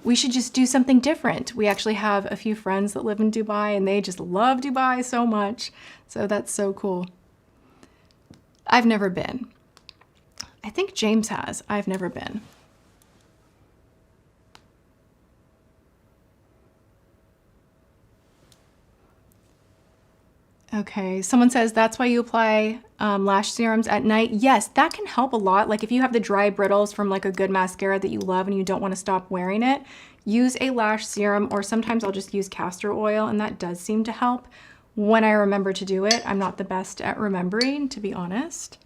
We should just do something different. We actually have a few friends that live in Dubai and they just love Dubai so much. So that's so cool. I've never been. I think James has. I've never been. Okay, someone says that's why you apply lash serums at night. Yes, that can help a lot. Like if you have the dry brittles from like a good mascara that you love and you don't want to stop wearing it, use a lash serum, or sometimes I'll just use castor oil, and that does seem to help when I remember to do it. I'm not the best at remembering, to be honest.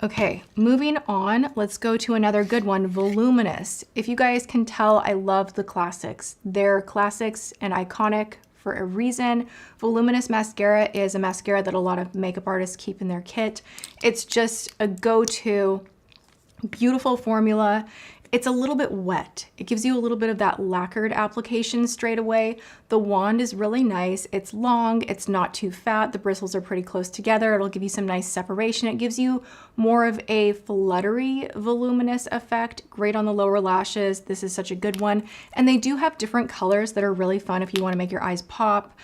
Okay, moving on, let's go to another good one, Voluminous. If you guys can tell, I love the classics. They're classics and iconic for a reason. Voluminous mascara is a mascara that a lot of makeup artists keep in their kit. It's just a go-to, beautiful formula. It's a little bit wet. It gives you a little bit of that lacquered application straight away. The wand is really nice. It's long, it's not too fat. The bristles are pretty close together. It'll give you some nice separation. It gives you more of a fluttery, voluminous effect. Great on the lower lashes. This is such a good one. And they do have different colors that are really fun if you want to make your eyes pop.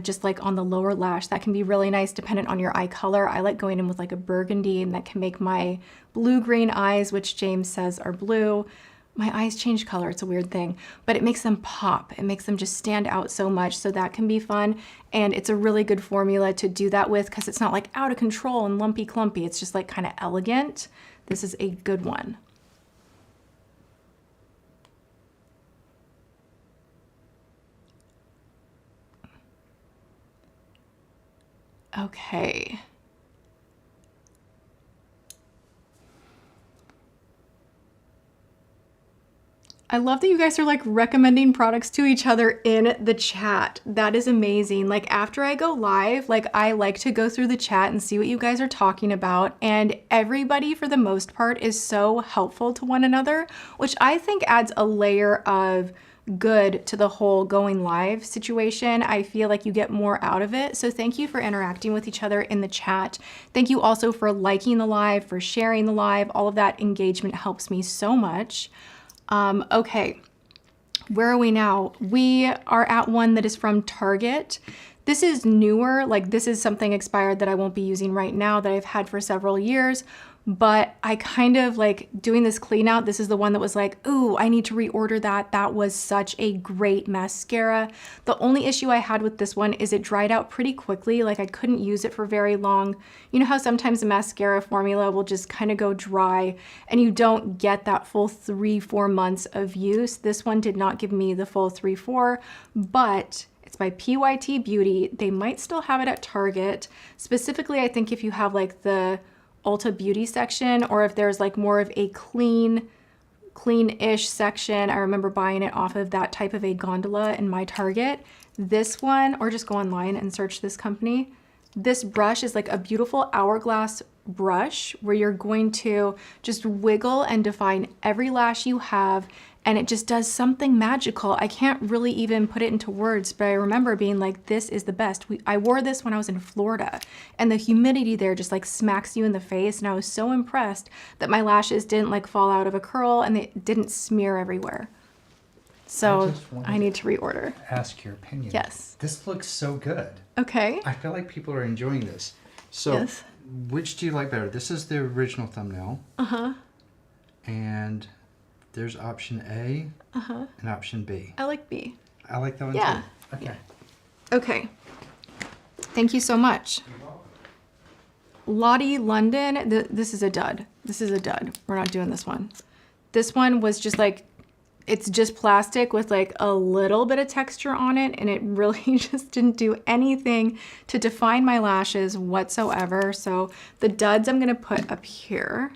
Just like on the lower lash, that can be really nice dependent on your eye color. I like going in with like a burgundy, and that can make my blue-green eyes, which James says are blue. My eyes change color, it's a weird thing, but it makes them pop. It makes them just stand out so much, so that can be fun. And it's a really good formula to do that with because it's not like out of control and lumpy clumpy. It's just like kind of elegant. This is a good one. Okay. I love that you guys are like recommending products to each other in the chat. That is amazing. Like after I go live, like I like to go through the chat and see what you guys are talking about. And everybody for the most part is so helpful to one another, which I think adds a layer of good to the whole going live situation. I feel like you get more out of it. So thank you for interacting with each other in the chat. Thank you also for liking the live, for sharing the live. All of that engagement helps me so much. Okay, where are we now? We are at one that is from Target. This is newer, like this is something expired that I won't be using right now that I've had for several years, but I kind of like doing this clean out. This is the one that was like, ooh, I need to reorder that. That was such a great mascara. The only issue I had with this one is it dried out pretty quickly. Like I couldn't use it for very long. You know how sometimes a mascara formula will just kind of go dry and you don't get that full 3-4 months of use. This one did not give me the full 3-4, but it's by PYT Beauty. They might still have it at Target. Specifically, I think if you have like the Ulta Beauty section, or if there's like more of a clean-ish section. I remember buying it off of that type of a gondola in my Target. This one, or just go online and search this company. This brush is like a beautiful hourglass brush where you're going to just wiggle and define every lash you have, and it just does something magical. I can't really even put it into words, but I remember being like, this is the best. I wore this when I was in Florida, and the humidity there just like smacks you in the face, and I was so impressed that my lashes didn't like fall out of a curl and they didn't smear everywhere. So I need to reorder. Ask your opinion. Yes. This looks so good. Okay. I feel like people are enjoying this. So Yes. which do you like better? This is the original thumbnail. Uh-huh. And there's option A and option B. I like B. I like that one Yeah. too. Okay. Okay. Thank you so much. Lottie London, this is a dud. This is a dud. We're not doing this one. This one was just like, it's just plastic with like a little bit of texture on it, and it really just didn't do anything to define my lashes whatsoever. So the duds I'm gonna put up here.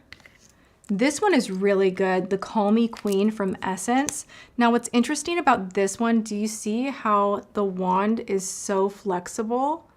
This one is really good, the Call Me Queen from Essence. Now what's interesting about this one, do you see how the wand is so flexible?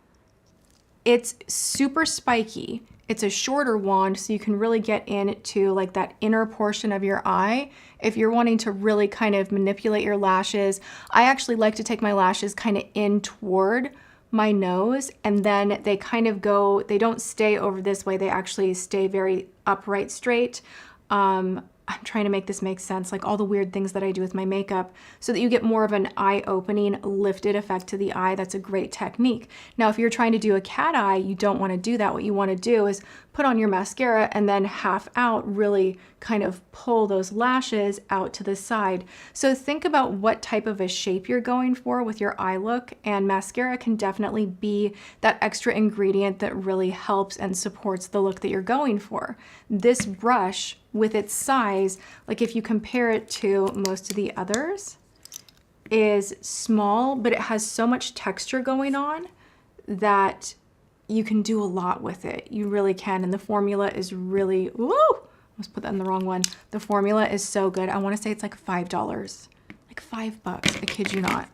It's super spiky. It's a shorter wand, so you can really get into like that inner portion of your eye. If you're wanting to really kind of manipulate your lashes, I actually like to take my lashes kind of in toward my nose, and then they kind of go, they don't stay over this way, they actually stay very upright straight. I'm trying to make this make sense, like all the weird things that I do with my makeup, so that you get more of an eye-opening, lifted effect to the eye. That's a great technique. Now, if you're trying to do a cat eye, you don't want to do that. What you want to do is put on your mascara and then half out, really kind of pull those lashes out to the side. So think about what type of a shape you're going for with your eye look, and mascara can definitely be that extra ingredient that really helps and supports the look that you're going for. This brush, with its size, like if you compare it to most of the others, is small, but it has so much texture going on that you can do a lot with it. You really can. And the formula is really, woo! Almost put that in the wrong one. The formula is so good. I want to say it's like $5, like $5. I kid you not.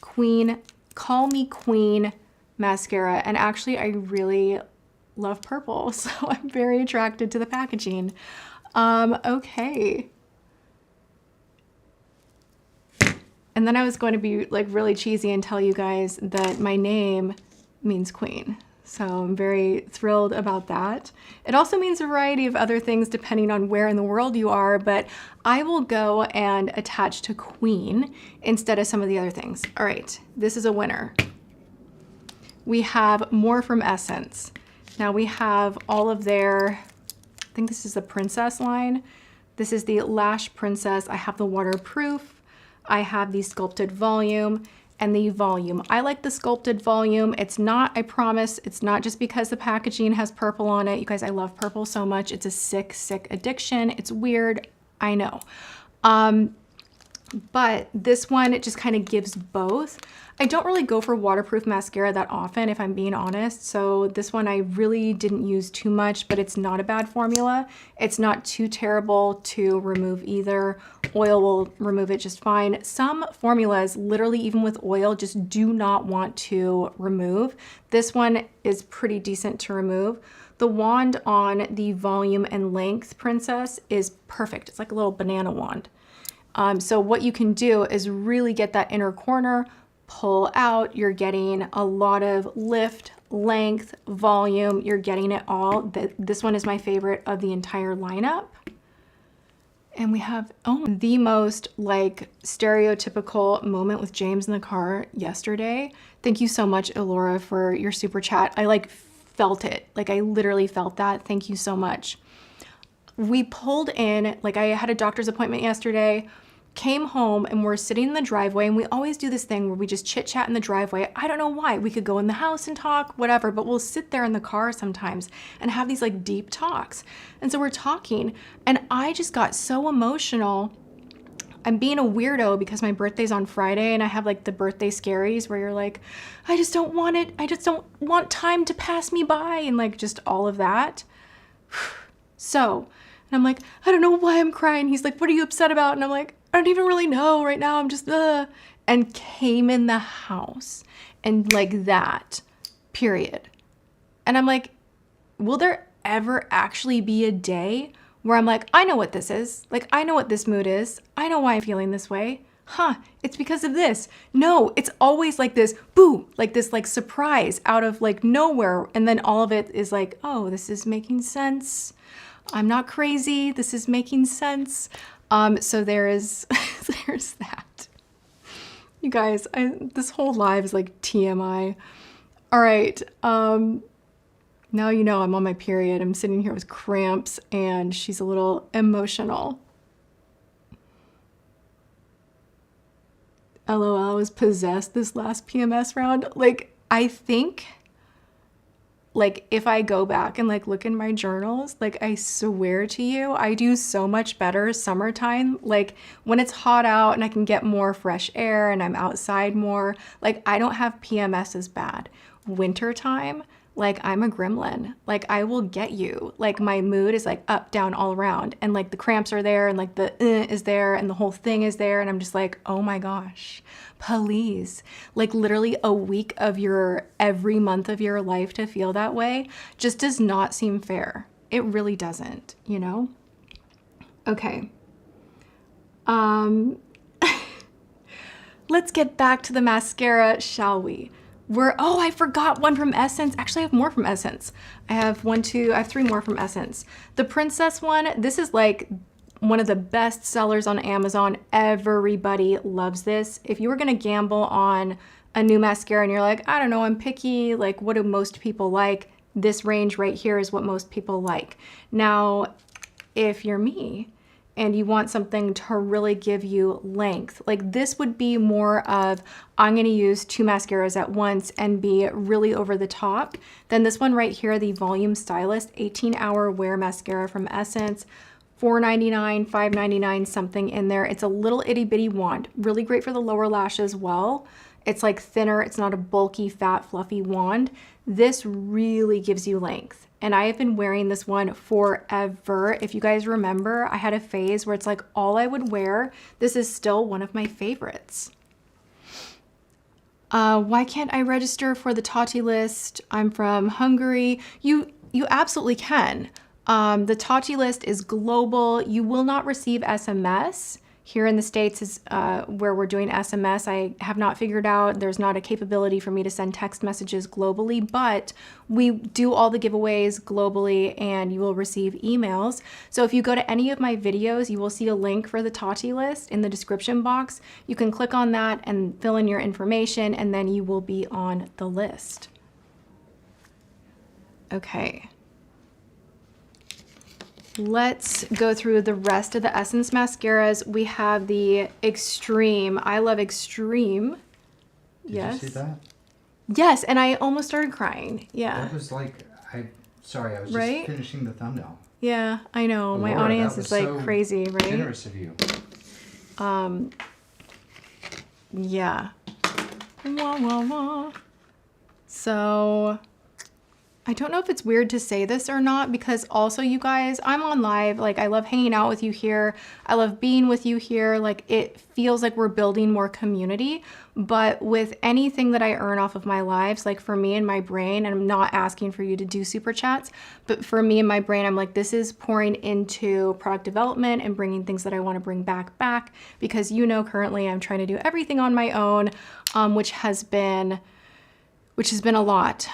Queen, Call Me Queen mascara. And actually, I really love purple, so I'm very attracted to the packaging. Okay. And then I was going to be like really cheesy and tell you guys that my name means queen. So I'm very thrilled about that. It also means a variety of other things depending on where in the world you are, but I will go and attach to queen instead of some of the other things. All right, this is a winner. We have more from Essence. Now we have all of their, I think this is the Princess line. This is the Lash Princess. I have the waterproof. I have the sculpted volume and the volume. I like the sculpted volume. It's not, I promise, it's not just because the packaging has purple on it. You guys, I love purple so much. It's a sick, sick addiction. It's weird, I know. But this one, it just kind of gives both. I don't really go for waterproof mascara that often, if I'm being honest. So this one I really didn't use too much, but it's not a bad formula. It's not too terrible to remove either. Oil will remove it just fine. Some formulas, literally even with oil, just do not want to remove. This one is pretty decent to remove. The wand on the Volume and Length Princess is perfect. It's like a little banana wand. So what you can do is really get that inner corner, pull out, you're getting a lot of lift, length, volume, you're getting it all. This one is my favorite of the entire lineup. And we have, oh, the most like stereotypical moment with James in the car yesterday. Thank you so much, Elora, for your super chat. I like felt it. Like I literally felt that. Thank you so much. We pulled in, like I had a doctor's appointment yesterday, came home and we're sitting in the driveway, and we always do this thing where we just chit chat in the driveway. I don't know why. We could go in the house and talk, whatever, but we'll sit there in the car sometimes and have these like deep talks. And so we're talking and I just got so emotional. I'm being a weirdo because my birthday's on Friday and I have like the birthday scaries where you're like, I just don't want it. I just don't want time to pass me by, and like just all of that. So, and I'm like, I don't know why I'm crying. He's like, what are you upset about? And I'm like, I don't even really know right now. I'm just, and came in the house and like that, period. And I'm like, will there ever actually be a day where I'm like, I know what this is. Like, I know what this mood is. I know why I'm feeling this way. Huh, it's because of this. No, it's always like this, boo, like this like surprise out of like nowhere. And then all of it is like, oh, this is making sense. I'm not crazy. This is making sense. So there's that. You guys, this whole live is like TMI. All right. Now you know I'm on my period. I'm sitting here with cramps and she's a little emotional. LOL, I was possessed this last PMS round. Like, I think like if I go back and like look in my journals, like I swear to you, I do so much better summertime. Like when it's hot out and I can get more fresh air and I'm outside more, like I don't have PMS as bad. Wintertime, like I'm a gremlin. Like I will get you. Like my mood is like up, down, all around. And like the cramps are there and like the is there and the whole thing is there. And I'm just like, oh my gosh, please. Like literally a week of your, every month of your life to feel that way just does not seem fair. It really doesn't, you know? Okay. Let's get back to the mascara, shall we? Oh, I forgot one from Essence. Actually, I have more from Essence. I have three more from Essence. The Princess one, this is like one of the best sellers on Amazon. Everybody loves this. If you were gonna gamble on a new mascara and you're like, I don't know, I'm picky, like what do most people like? This range right here is what most people like. Now, if you're me, and you want something to really give you length, like this would be more of, I'm gonna use 2 mascaras at once and be really over the top. Then this one right here, the Volume Stylist 18-hour wear mascara from Essence, $4.99, $5.99, something in there. It's a little itty bitty wand, really great for the lower lash as well. It's like thinner, it's not a bulky, fat, fluffy wand. This really gives you length. And I have been wearing this one forever. If you guys remember, I had a phase where it's like all I would wear. This is still one of my favorites. Why can't I register for the Tati list? I'm from Hungary. You absolutely can. The Tati list is global. You will not receive SMS. Here in the States is where we're doing SMS. I have not figured out, there's not a capability for me to send text messages globally, but we do all the giveaways globally and you will receive emails. So if you go to any of my videos, you will see a link for the Tati list in the description box. You can click on that and fill in your information and then you will be on the list. Okay. Let's go through the rest of the Essence mascaras. We have the Extreme. I love Extreme. Did you see that? Yes, and I almost started crying. Yeah. That was like, sorry, I was Right? just finishing the thumbnail. Yeah, I know. My Laura, audience that was is like so crazy, right? Generous of you. Yeah. Wah, wah, wah. So I don't know if it's weird to say this or not, because also you guys, I'm on live. Like I love hanging out with you here. I love being with you here. Like it feels like we're building more community, but with anything that I earn off of my lives, like for me and my brain, and I'm not asking for you to do super chats, but for me and my brain, I'm like, this is pouring into product development and bringing things that I want to bring back, because you know, currently I'm trying to do everything on my own, which has been a lot.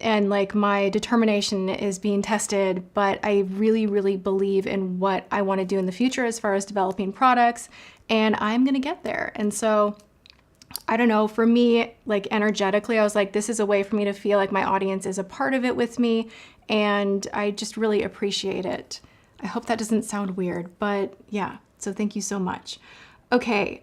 And like my determination is being tested, but I really, really believe in what I want to do in the future as far as developing products, and I'm going to get there. And so I don't know, for me, like energetically, I was like, this is a way for me to feel like my audience is a part of it with me. And I just really appreciate it. I hope that doesn't sound weird, but yeah. So thank you so much. Okay.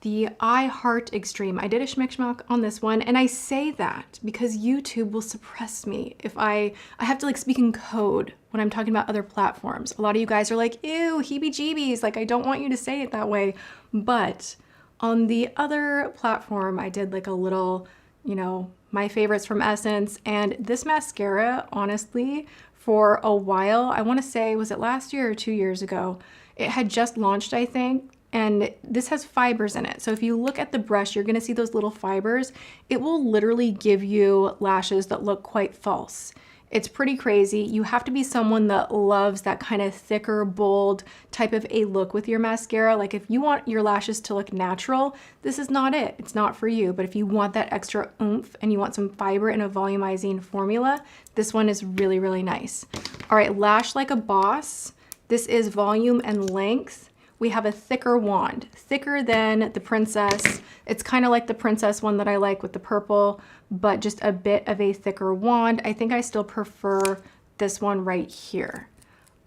The I Heart Extreme. I did a schmick-schmack on this one, and I say that because YouTube will suppress me if I have to like speak in code when I'm talking about other platforms. A lot of you guys are like, ew, heebie-jeebies, like I don't want you to say it that way. But on the other platform, I did like a little, you know, my favorites from Essence, and this mascara, honestly, for a while, I want to say, was it last year or 2 years ago? It had just launched, I think. And this has fibers in it. So if you look at the brush, you're gonna see those little fibers. It will literally give you lashes that look quite false. It's pretty crazy. You have to be someone that loves that kind of thicker, bold type of a look with your mascara. Like if you want your lashes to look natural, this is not it. It's not for you. But if you want that extra oomph and you want some fiber in a volumizing formula, this one is really, really nice. All right, Lash Like a Boss. This is volume and length. We have a thicker wand, thicker than the Princess. It's kind of like the Princess one that I like with the purple, but just a bit of a thicker wand. I think I still prefer this one right here.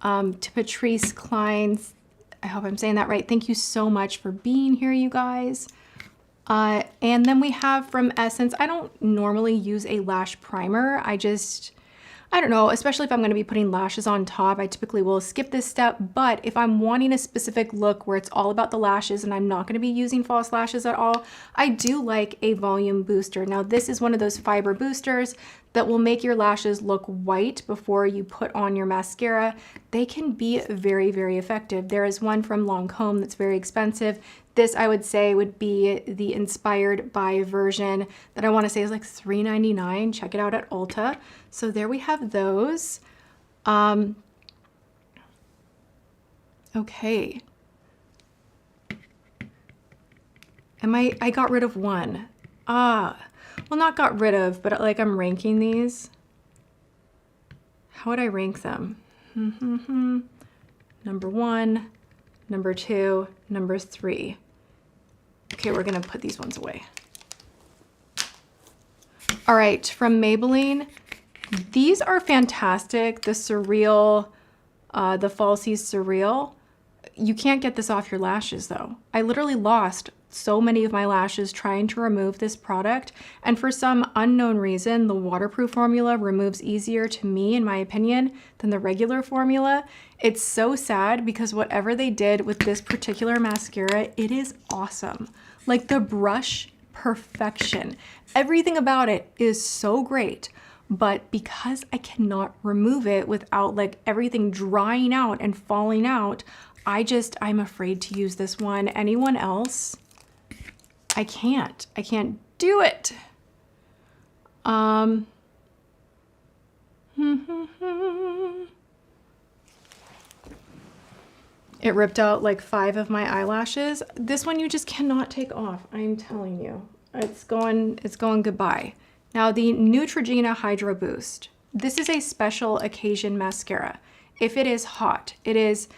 To Patrice Klein's, I hope I'm saying that right. Thank you so much for being here, you guys. And then we have from Essence, I don't normally use a lash primer. I don't know, especially if I'm gonna be putting lashes on top, I typically will skip this step, but if I'm wanting a specific look where it's all about the lashes and I'm not gonna be using false lashes at all, I do like a volume booster. Now this is one of those fiber boosters that will make your lashes look white before you put on your mascara. They can be very, very effective. There is one from Lancome that's very expensive. This I would say would be the Inspired by version that I wanna say is like $3.99. Check it out at Ulta. So there we have those. Okay. I got rid of one. Well, not got rid of, but like I'm ranking these. How would I rank them? Number 1, number 2, number 3. Okay, we're gonna put these ones away. All right, from Maybelline, these are fantastic. The Surreal, the Falsies Surreal. You can't get this off your lashes though. I literally lost so many of my lashes trying to remove this product, and for some unknown reason, the waterproof formula removes easier to me, in my opinion, than the regular formula. It's so sad because whatever they did with this particular mascara, it is awesome. Like the brush, perfection. Everything about it is so great, but because I cannot remove it without like everything drying out and falling out, I'm afraid to use this one. Anyone else? I can't do it. It ripped out like 5 of my eyelashes. This one you just cannot take off. I'm telling you, it's going goodbye. Now the Neutrogena Hydra Boost. This is a special occasion mascara. If it is hot, it is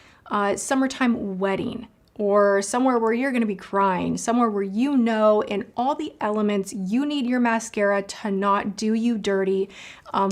summertime wedding, or somewhere where you're gonna be crying, somewhere where you know in all the elements you need your mascara to not do you dirty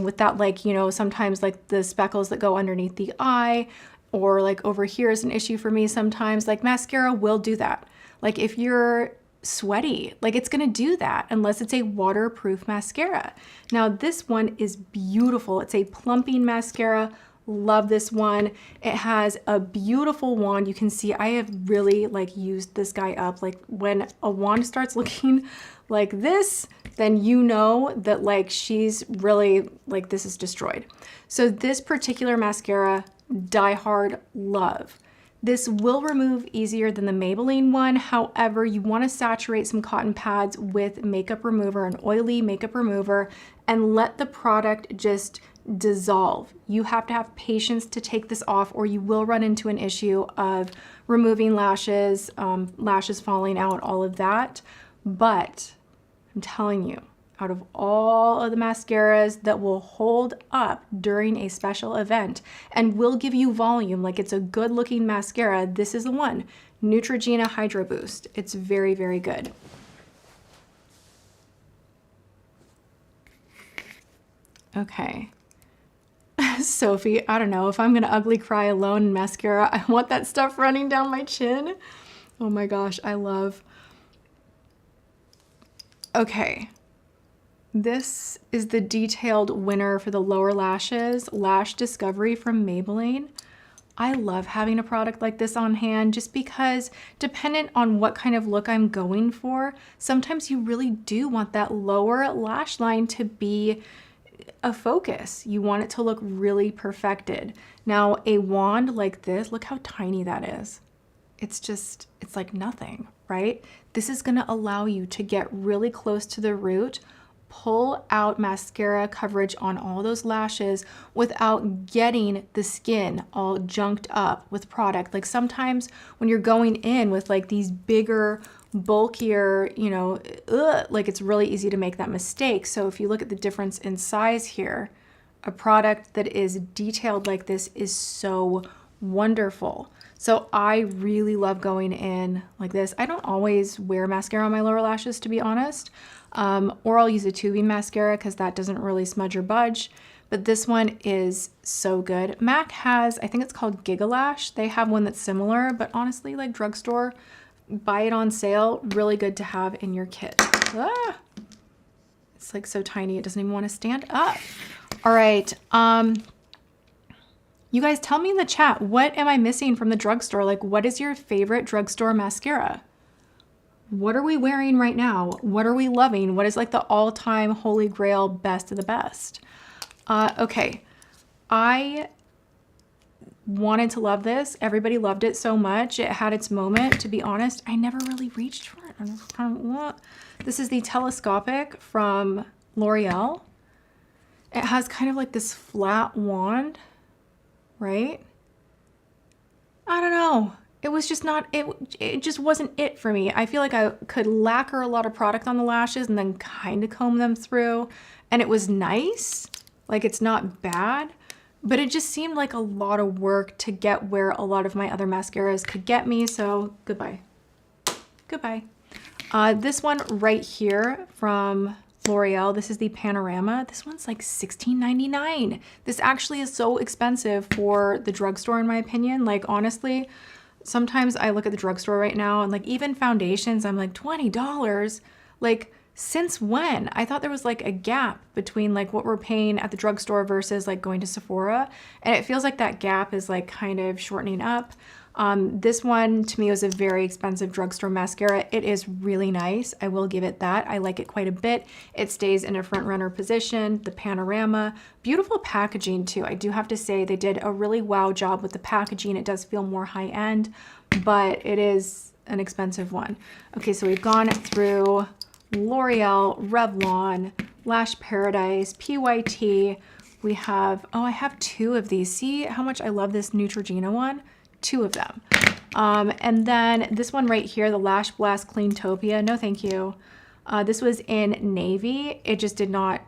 with that, like, you know, sometimes like the speckles that go underneath the eye, or like over here is an issue for me sometimes. Like mascara will do that. Like if you're sweaty, like it's gonna do that unless it's a waterproof mascara. Now this one is beautiful. It's a plumping mascara. Love this one. It has a beautiful wand. You can see I have really like used this guy up. Like when a wand starts looking like this, then you know that like she's really like this is destroyed. So this particular mascara, Die Hard love. This will remove easier than the Maybelline one. However, you want to saturate some cotton pads with makeup remover, an oily makeup remover, and let the product just dissolve. You have to have patience to take this off, or you will run into an issue of removing lashes, lashes falling out, all of that. But I'm telling you, out of all of the mascaras that will hold up during a special event and will give you volume, like it's a good looking mascara, this is the one. Neutrogena Hydra Boost. It's very, very good. Okay. Sophie, I don't know if I'm gonna ugly cry alone in mascara. I want that stuff running down my chin. Oh my gosh, I love. Okay. This is the detailed winner for the lower lashes, Lash Discovery from Maybelline. I love having a product like this on hand just because dependent on what kind of look I'm going for, sometimes you really do want that lower lash line to be a focus. You want it to look really perfected. Now a wand like this, look how tiny that is. It's like nothing, right? This is gonna allow you to get really close to the root, pull out mascara coverage on all those lashes without getting the skin all junked up with product. Like sometimes when you're going in with like these bigger, bulkier, you know, like it's really easy to make that mistake. So if you look at the difference in size here, a product that is detailed like this is so wonderful. So I really love going in like this. I don't always wear mascara on my lower lashes, to be honest. Or I'll use a tubing mascara because that doesn't really smudge or budge. But this one is so good. MAC has, I think it's called Gigalash. They have one that's similar, but honestly, like Drugstore, buy it on sale. Really good to have in your kit. Ah, it's like so tiny, it doesn't even want to stand up. All right. You guys tell me in the chat, what am I missing from the drugstore? Like, what is your favorite drugstore mascara? What are we wearing right now? What are we loving? What is like the all-time holy grail best of the best? Okay, I wanted to love this. Everybody loved it so much. It had its moment. To be honest, I never really reached for it. This is the Telescopic from L'Oreal. It has kind of like this flat wand, right? I don't know. It was just not, it just wasn't it for me. I feel like I could lacquer a lot of product on the lashes and then kind of comb them through. And it was nice, like it's not bad, but it just seemed like a lot of work to get where a lot of my other mascaras could get me. So goodbye, goodbye. This one right here from L'Oreal, this is the Panorama. This one's like $16.99. This actually is so expensive for the drugstore in my opinion. Like honestly, sometimes I look at the drugstore right now and like even foundations, I'm like $20. Like since when? I thought there was like a gap between like what we're paying at the drugstore versus like going to Sephora. And it feels like that gap is like kind of shortening up. This one to me was a very expensive drugstore mascara. It is really nice. I will give it that. I like it quite a bit. It stays in a front runner position. The Panorama, beautiful packaging too. I do have to say they did a really wow job with the packaging. It does feel more high end, but it is an expensive one. Okay, so we've gone through L'Oreal, Revlon, Lash Paradise, PYT. We have, oh, I have two of these. See how much I love this Neutrogena one? Two of them. And then this one right here, the Lash Blast Cleantopia. No, thank you. This was in navy. It just did not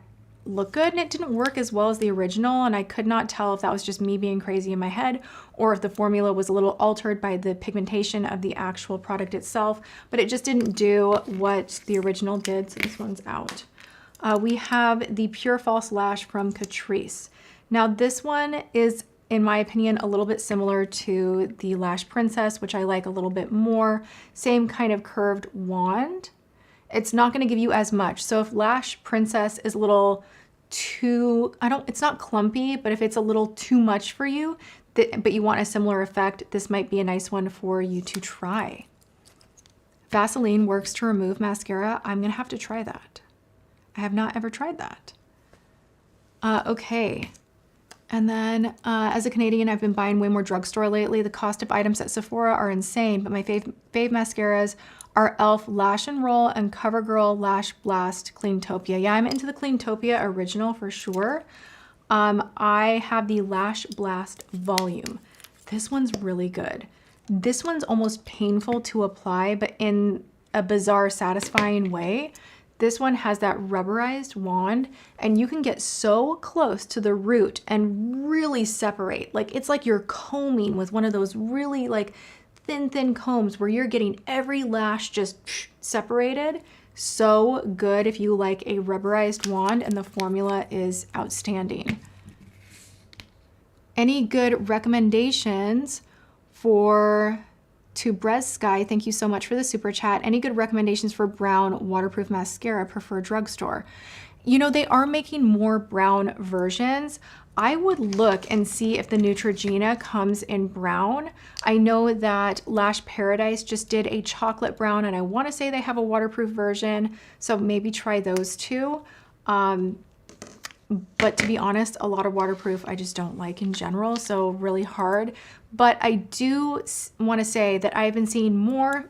look good and it didn't work as well as the original. And I could not tell if that was just me being crazy in my head or if the formula was a little altered by the pigmentation of the actual product itself, but it just didn't do what the original did. So this one's out. We have the Pure False Lash from Catrice. Now this one is, in my opinion, a little bit similar to the Lash Princess, which I like a little bit more. Same kind of curved wand. It's not gonna give you as much. So if Lash Princess is a little too, it's not clumpy, but if it's a little too much for you, but you want a similar effect, this might be a nice one for you to try. Vaseline works to remove mascara. I'm gonna have to try that. I have not ever tried that. Okay. And then as a Canadian, I've been buying way more drugstore lately. The cost of items at Sephora are insane, but my fave mascaras are e.l.f. Lash and Roll and CoverGirl Lash Blast Cleantopia. Yeah, I'm into the Cleantopia original for sure. I have the Lash Blast Volume. This one's really good. This one's almost painful to apply, but in a bizarre, satisfying way. This one has that rubberized wand and you can get so close to the root and really separate. Like it's like you're combing with one of those really like thin combs where you're getting every lash just separated. So good if you like a rubberized wand, and the formula is outstanding. Any good recommendations for to Brez Sky, thank you so much for the super chat. Any good recommendations for brown waterproof mascara? Prefer drugstore. You know, they are making more brown versions. I would look and see if the Neutrogena comes in brown. I know that Lash Paradise just did a chocolate brown, and I want to say they have a waterproof version, so maybe try those two. But to be honest, a lot of waterproof I just don't like in general, so really hard. But I do want to say that I've been seeing more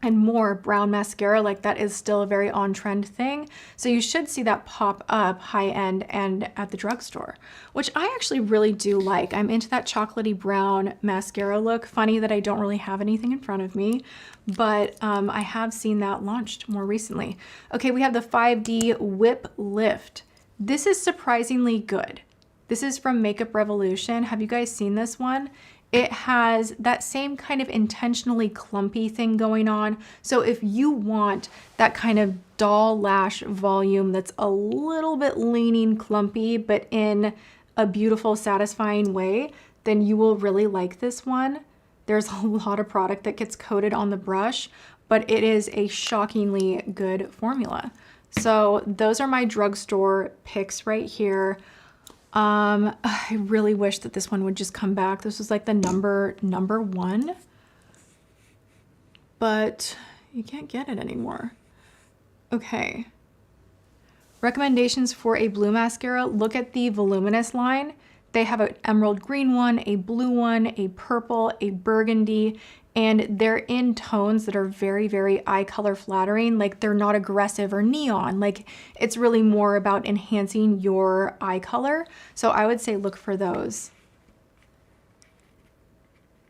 and more brown mascara. Like that is still a very on-trend thing. So you should see that pop up high-end and at the drugstore, which I actually really do like. I'm into that chocolatey brown mascara look. Funny that I don't really have anything in front of me, but I have seen that launched more recently. Okay, we have the 5D Whip Lift. This is surprisingly good. This is from Makeup Revolution. Have you guys seen this one? It has that same kind of intentionally clumpy thing going on. So if you want that kind of doll lash volume that's a little bit leaning clumpy, but in a beautiful, satisfying way, then you will really like this one. There's a lot of product that gets coated on the brush, but it is a shockingly good formula. So those are my drugstore picks right here. I really wish that this one would just come back. This was like the number one, but you can't get it anymore. Okay. Recommendations for a blue mascara. Look at the Voluminous line. They have an emerald green one, a blue one, a purple, a burgundy, and they're in tones that are very, very eye color flattering. Like they're not aggressive or neon. Like it's really more about enhancing your eye color. So I would say look for those.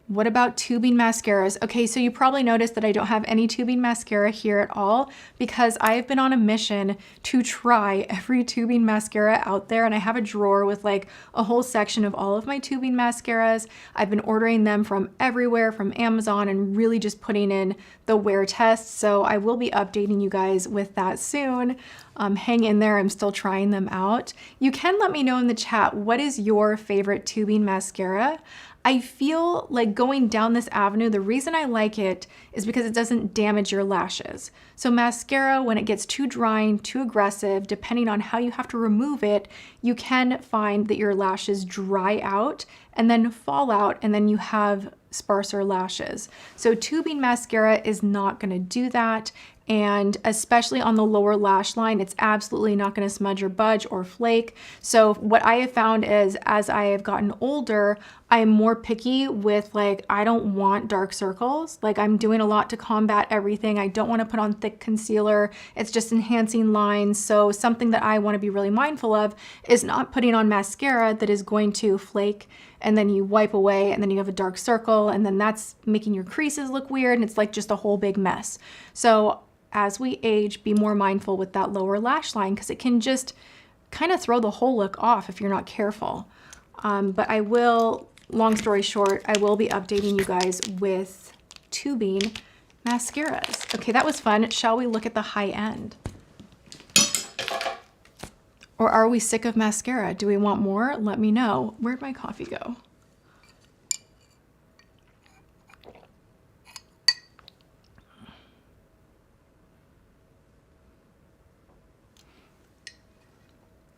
What about tubing mascaras? Okay, so you probably noticed that I don't have any tubing mascara here at all because I've been on a mission to try every tubing mascara out there, and I have a drawer with like a whole section of all of my tubing mascaras. I've been ordering them from everywhere, from Amazon, and really just putting in the wear test. So I will be updating you guys with that soon. Hang in there, I'm still trying them out. You can let me know in the chat, what is your favorite tubing mascara? I feel like going down this avenue, the reason I like it is because it doesn't damage your lashes. So mascara, when it gets too drying, too aggressive, depending on how you have to remove it, you can find that your lashes dry out and then fall out, and then you have sparser lashes. So tubing mascara is not gonna do that. And especially on the lower lash line, it's absolutely not going to smudge or budge or flake. So what I have found is as I have gotten older, I am more picky with like, I don't want dark circles. Like I'm doing a lot to combat everything. I don't want to put on thick concealer. It's just enhancing lines. So something that I want to be really mindful of is not putting on mascara that is going to flake, and then you wipe away and then you have a dark circle, and then that's making your creases look weird, and it's like just a whole big mess. So as we age, be more mindful with that lower lash line because it can just kind of throw the whole look off if you're not careful. But I will, long story short, I will be updating you guys with tubing mascaras. Okay, that was fun. Shall we look at the high end? Or are we sick of mascara? Do we want more? Let me know. Where'd my coffee go?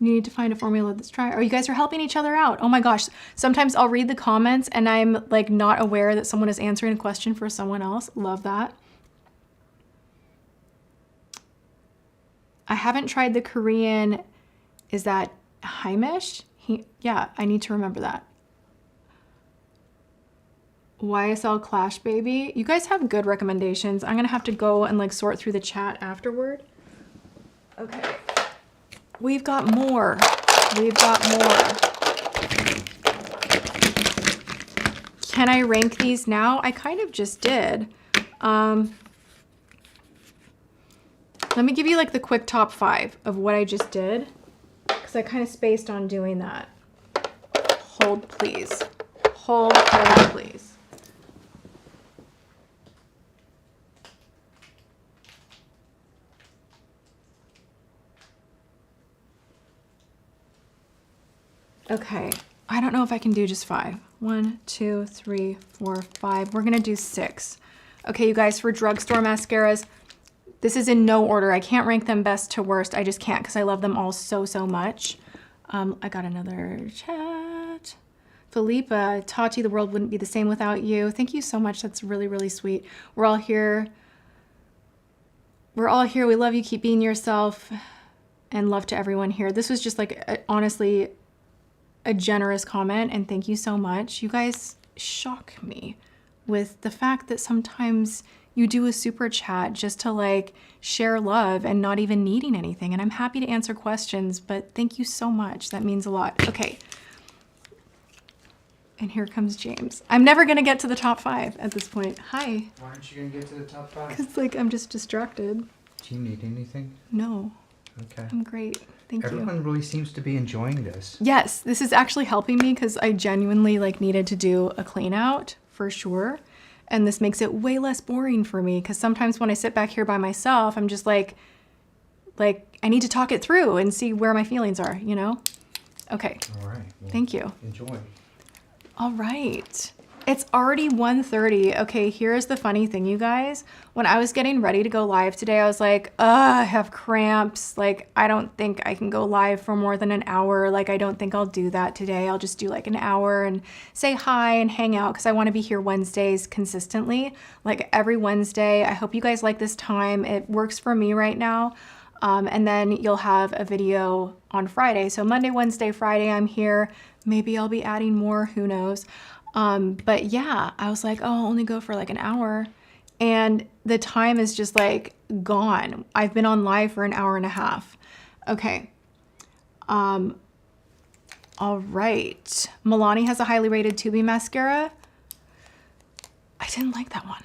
You need to find a formula that's dry. Oh, you guys are helping each other out. Oh my gosh. Sometimes I'll read the comments and I'm like not aware that someone is answering a question for someone else. Love that. I haven't tried the Korean, is that Heimish? Yeah, I need to remember that. YSL Clash Baby. You guys have good recommendations. I'm gonna have to go and like sort through the chat afterward. Okay. We've got more. We've got more. Can I rank these now? I kind of just did. Let me give you like the quick top 5 of what I just did, because I kind of spaced on doing that. Hold, please. Hold, please. Okay, I don't know if I can do just 5. 1, 2, 3, 4, 5. We're gonna do 6. Okay, you guys, for drugstore mascaras, this is in no order. I can't rank them best to worst. I just can't because I love them all so, so much. I got another chat. Philippa, Tati, the world wouldn't be the same without you. Thank you so much. That's really, really sweet. We're all here. We're all here. We love you. Keep being yourself, and love to everyone here. This was just like, honestly, a generous comment, and thank you so much. You guys shock me with the fact that sometimes you do a super chat just to like share love and not even needing anything. And I'm happy to answer questions, but thank you so much. That means a lot. Okay. And here comes James. I'm never gonna get to the top 5 at this point. Hi. Why aren't you gonna get to the top 5? Because like I'm just distracted. Do you need anything? No. Okay. I'm great. Thank you. Everyone really seems to be enjoying this. Yes, this is actually helping me because I genuinely like needed to do a clean out for sure. And this makes it way less boring for me because sometimes when I sit back here by myself, I'm just like I need to talk it through and see where my feelings are, you know? Okay. All right. Well, thank you. Enjoy. All right. It's already 1:30. Okay, here's the funny thing, you guys. When I was getting ready to go live today, I was like, I have cramps. Like, I don't think I can go live for more than an hour. Like, I don't think I'll do that today. I'll just do like an hour and say hi and hang out because I want to be here Wednesdays consistently, like every Wednesday. I hope you guys like this time. It works for me right now. And then you'll have a video on Friday. So Monday, Wednesday, Friday, I'm here. Maybe I'll be adding more, who knows. But yeah, I was like, oh, I'll only go for like an hour. And the time is just like gone. I've been on live for an hour and a half. Okay. All right. Milani has a highly rated Tubing mascara. I didn't like that one.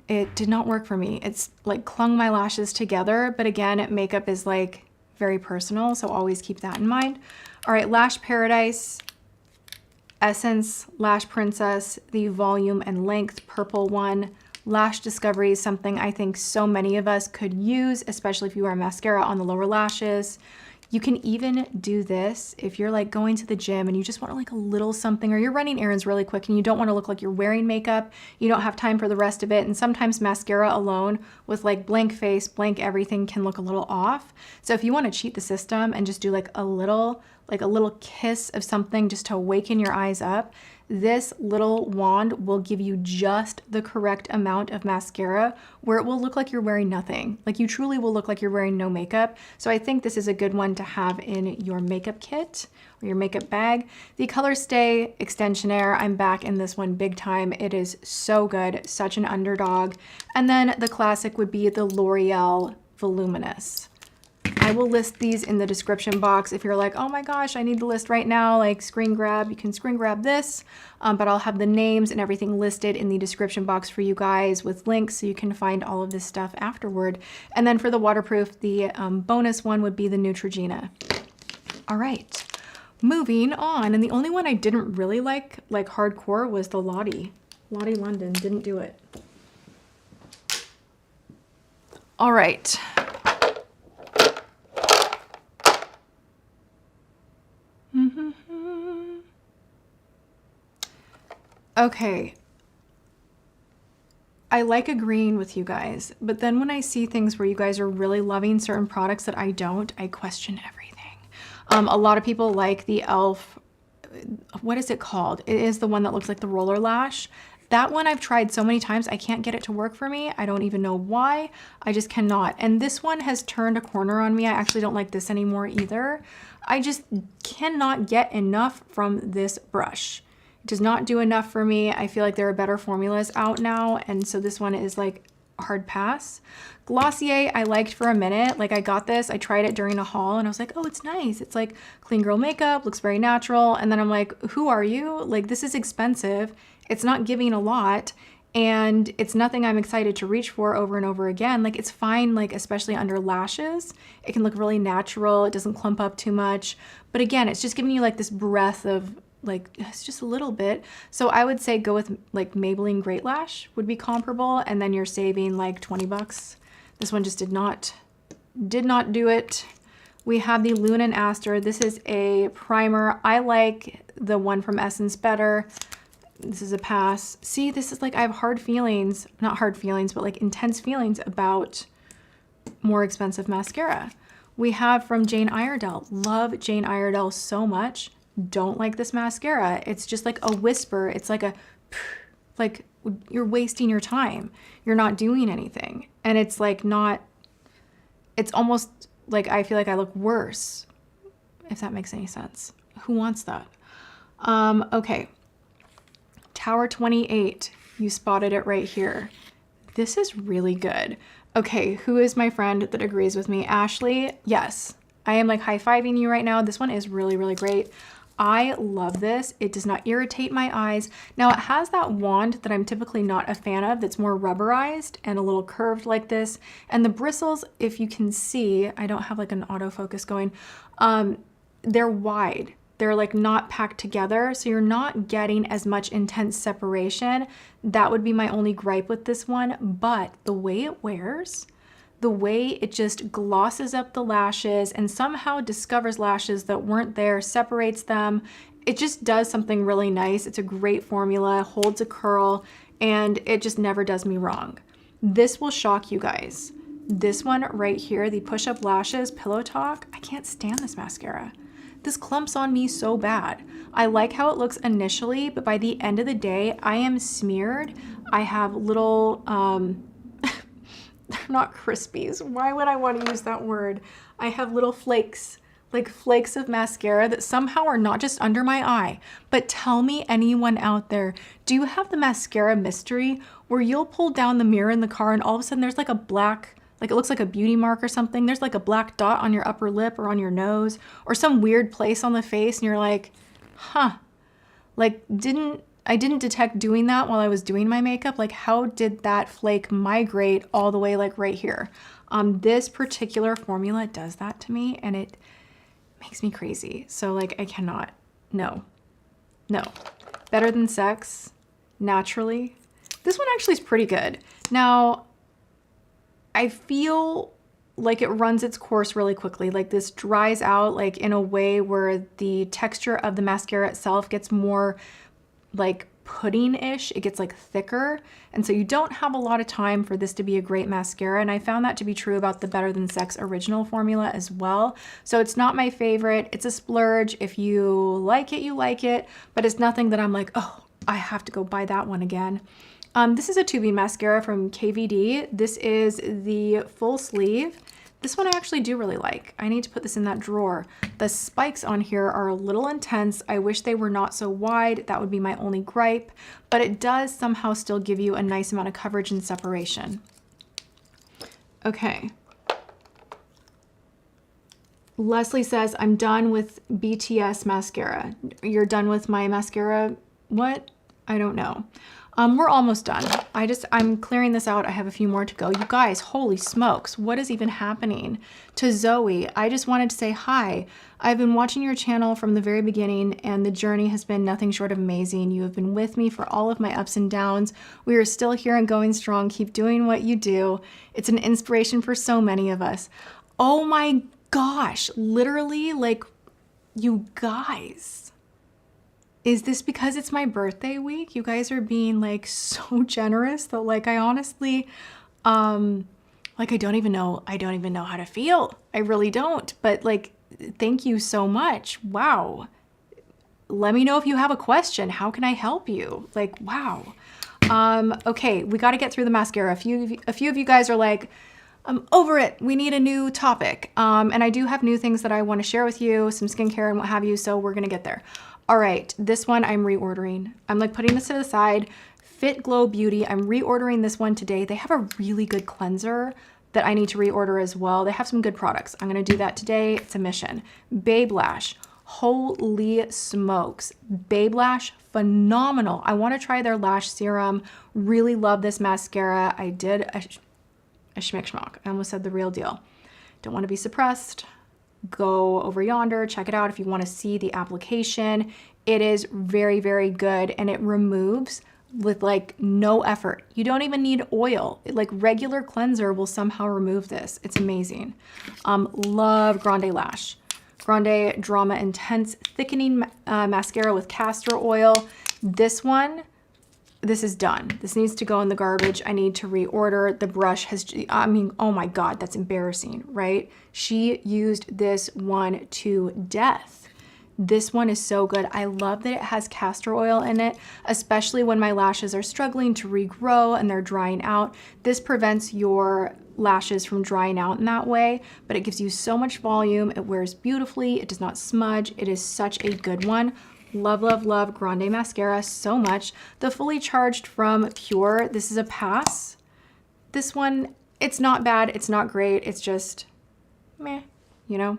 It did not work for me. It's like clung my lashes together. But again, makeup is like very personal. So always keep that in mind. All right. Lash Paradise. Essence Lash Princess, the volume and length purple one. Lash Discovery is something I think so many of us could use, especially if you wear mascara on the lower lashes. You can even do this if you're like going to the gym and you just want like a little something, or you're running errands really quick and you don't want to look like you're wearing makeup. You don't have time for the rest of it. And sometimes mascara alone with like blank face, blank everything can look a little off. So if you want to cheat the system and just do like a little kiss of something just to awaken your eyes up, this little wand will give you just the correct amount of mascara where it will look like you're wearing nothing. Like you truly will look like you're wearing no makeup. So I think this is a good one to have in your makeup kit or your makeup bag. The Color Stay Xtensionnaire, I'm back in this one big time. It is so good, such an underdog. And then the classic would be the L'Oreal Voluminous. I will list these in the description box. If you're like, oh my gosh, I need the list right now, like screen grab, you can screen grab this, but I'll have the names and everything listed in the description box for you guys with links so you can find all of this stuff afterward. And then for the waterproof, the bonus one would be the Neutrogena. All right, moving on. And the only one I didn't really like hardcore was the Lottie London. Didn't do it. All right. Okay, I like agreeing with you guys, but then when I see things where you guys are really loving certain products that I don't, I question everything. A lot of people like the e.l.f., what is it called? It is the one that looks like the roller lash. That one I've tried so many times, I can't get it to work for me. I don't even know why. I just cannot. And this one has turned a corner on me. I actually don't like this anymore either. I just cannot get enough from this brush. It does not do enough for me. I feel like there are better formulas out now, and so this one is like a hard pass. Glossier I liked for a minute. Like I got this, I tried it during a haul and I was like, oh, it's nice. It's like clean girl makeup, looks very natural. And then I'm like, who are you? Like this is expensive. It's not giving a lot. And it's nothing I'm excited to reach for over and over again. Like it's fine, like especially under lashes. It can look really natural. It doesn't clump up too much. But again, it's just giving you like this breath of like, it's just a little bit. So I would say go with like Maybelline Great Lash would be comparable. And then you're saving like 20 bucks. This one just did not do it. We have the Luna and Aster. This is a primer. I like the one from Essence better. This is a pass. See, this is like, I have hard feelings, not hard feelings, but like intense feelings about more expensive mascara. We have from Jane Iredale. Love Jane Iredale so much. Don't like this mascara. It's just like a whisper. It's like a, like you're wasting your time. You're not doing anything. And it's like not, it's almost like I feel like I look worse, if that makes any sense. Who wants that? Okay. Tower 28, you spotted it right here. This is really good. Okay, who is my friend that agrees with me? Ashley, yes. I am like high-fiving you right now. This one is really, really great. I love this. It does not irritate my eyes. Now it has that wand that I'm typically not a fan of that's more rubberized and a little curved like this. And the bristles, if you can see, I don't have like an autofocus going, they're wide. They're like not packed together, so you're not getting as much intense separation. That would be my only gripe with this one, but the way it wears, the way it just glosses up the lashes and somehow discovers lashes that weren't there, separates them, it just does something really nice. It's a great formula, holds a curl, and it just never does me wrong. This will shock you guys. This one right here, the Push Up Lashes Pillow Talk, I can't stand this mascara. This clumps on me so bad. I like how it looks initially, but by the end of the day, I am smeared. I have little, they're not crispies. Why would I want to use that word? I have little flakes, like flakes of mascara that somehow are not just under my eye. But tell me, anyone out there, do you have the mascara mystery where you'll pull down the mirror in the car and all of a sudden there's like a black, like it looks like a beauty mark or something. There's like a black dot on your upper lip or on your nose or some weird place on the face and you're like, huh, like I didn't detect doing that while I was doing my makeup. Like how did that flake migrate all the way like right here? This particular formula does that to me and it makes me crazy. So like I cannot, no. Better Than Sex, naturally. This one actually is pretty good. Now, I feel like it runs its course really quickly. Like this dries out like in a way where the texture of the mascara itself gets more like pudding-ish. It gets like thicker. And so you don't have a lot of time for this to be a great mascara. And I found that to be true about the Better Than Sex original formula as well. So it's not my favorite. It's a splurge. If you like it, you like it. But it's nothing that I'm like, oh, I have to go buy that one again. This is a tubing mascara from KVD. This is the full sleeve. This one I actually do really like. I need to put this in that drawer. The spikes on here are a little intense. I wish they were not so wide. That would be my only gripe, but it does somehow still give you a nice amount of coverage and separation. Okay. Leslie says, I'm done with BTS mascara. You're done with my mascara? What? I don't know. We're almost done. I'm clearing this out. I have a few more to go. You guys, holy smokes, what is even happening? To Zoe, I just wanted to say hi. I've been watching your channel from the very beginning and the journey has been nothing short of amazing. You have been with me for all of my ups and downs. We are still here and going strong. Keep doing what you do. It's an inspiration for so many of us. Oh my gosh, literally, like, you guys. Is this because it's my birthday week? You guys are being like so generous that like I honestly, like I don't even know how to feel. I really don't, but like, thank you so much. Wow. Let me know if you have a question. How can I help you? Like, wow. Okay, we got to get through the mascara. A few of you guys are like, I'm over it. We need a new topic. And I do have new things that I want to share with you, some skincare and what have you. So we're going to get there. All right, this one I'm reordering. I'm like putting this to the side. Fit Glow Beauty, I'm reordering this one today. They have a really good cleanser that I need to reorder as well. They have some good products. I'm gonna do that today. It's a mission. Babe Lash, holy smokes. Babe Lash, phenomenal. I wanna try their lash serum. Really love this mascara. I did a schmick-schmock. I almost said the real deal. Don't wanna be suppressed. Go over yonder, check it out if you want to see the application. It is very, very good and it removes with like no effort. You don't even need oil. Like regular cleanser will somehow remove this. It's amazing. Love Grande Lash. Grande Drama Intense Thickening Mascara with castor oil. This one, this is done. This needs to go in the garbage. I need to reorder. The brush has, I mean, oh my God, that's embarrassing, right? She used this one to death. This one is so good. I love that it has castor oil in it, especially when my lashes are struggling to regrow and they're drying out. This prevents your lashes from drying out in that way, but it gives you so much volume. It wears beautifully. It does not smudge. It is such a good one. Love, love, love Grande mascara so much. The Fully Charged from Pure, this is a pass. This one, it's not bad, it's not great, it's just meh, you know?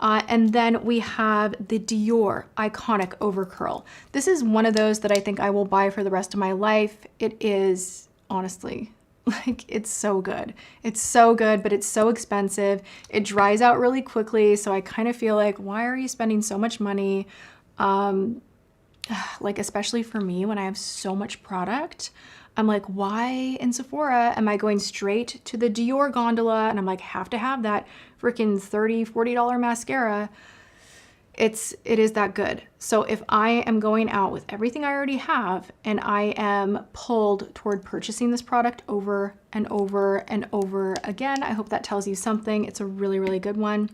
And then we have the Dior Iconic Overcurl. This is one of those that I think I will buy for the rest of my life. It is, honestly, like, it's so good. It's so good, but it's so expensive. It dries out really quickly, so I kind of feel like, why are you spending so much money? Like, especially for me when I have so much product, I'm like, why in Sephora am I going straight to the Dior gondola and I'm like, have to have that freaking $30, $40 mascara? it is that good. So if I am going out with everything I already have and I am pulled toward purchasing this product over and over and over again, I hope that tells you something. It's a really, really good one.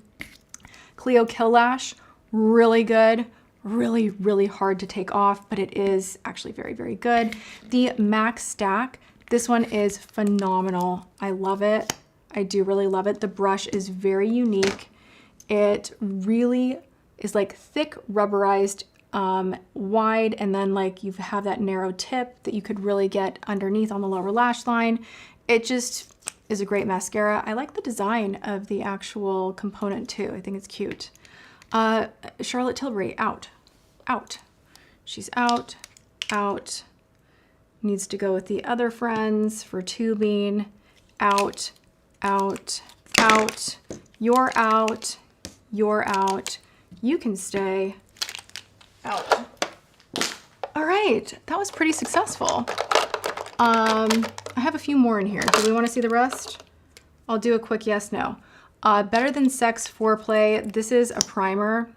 Clio Kill Lash, really good. Really, really hard to take off, but it is actually very, very good. The Lashstack, this one is phenomenal. I love it. I do really love it. The brush is very unique. It really is like thick, rubberized, wide, and then like you have that narrow tip that you could really get underneath on the lower lash line. It just is a great mascara. I like the design of the actual component too. I think it's cute. Charlotte Tilbury, out. She's out. Needs to go with the other friends for tubing. Out. You're out. You can stay. Out. All right, that was pretty successful. I have a few more in here. Do we want to see the rest? I'll do a quick yes, no. Better Than Sex Foreplay. This is a primer.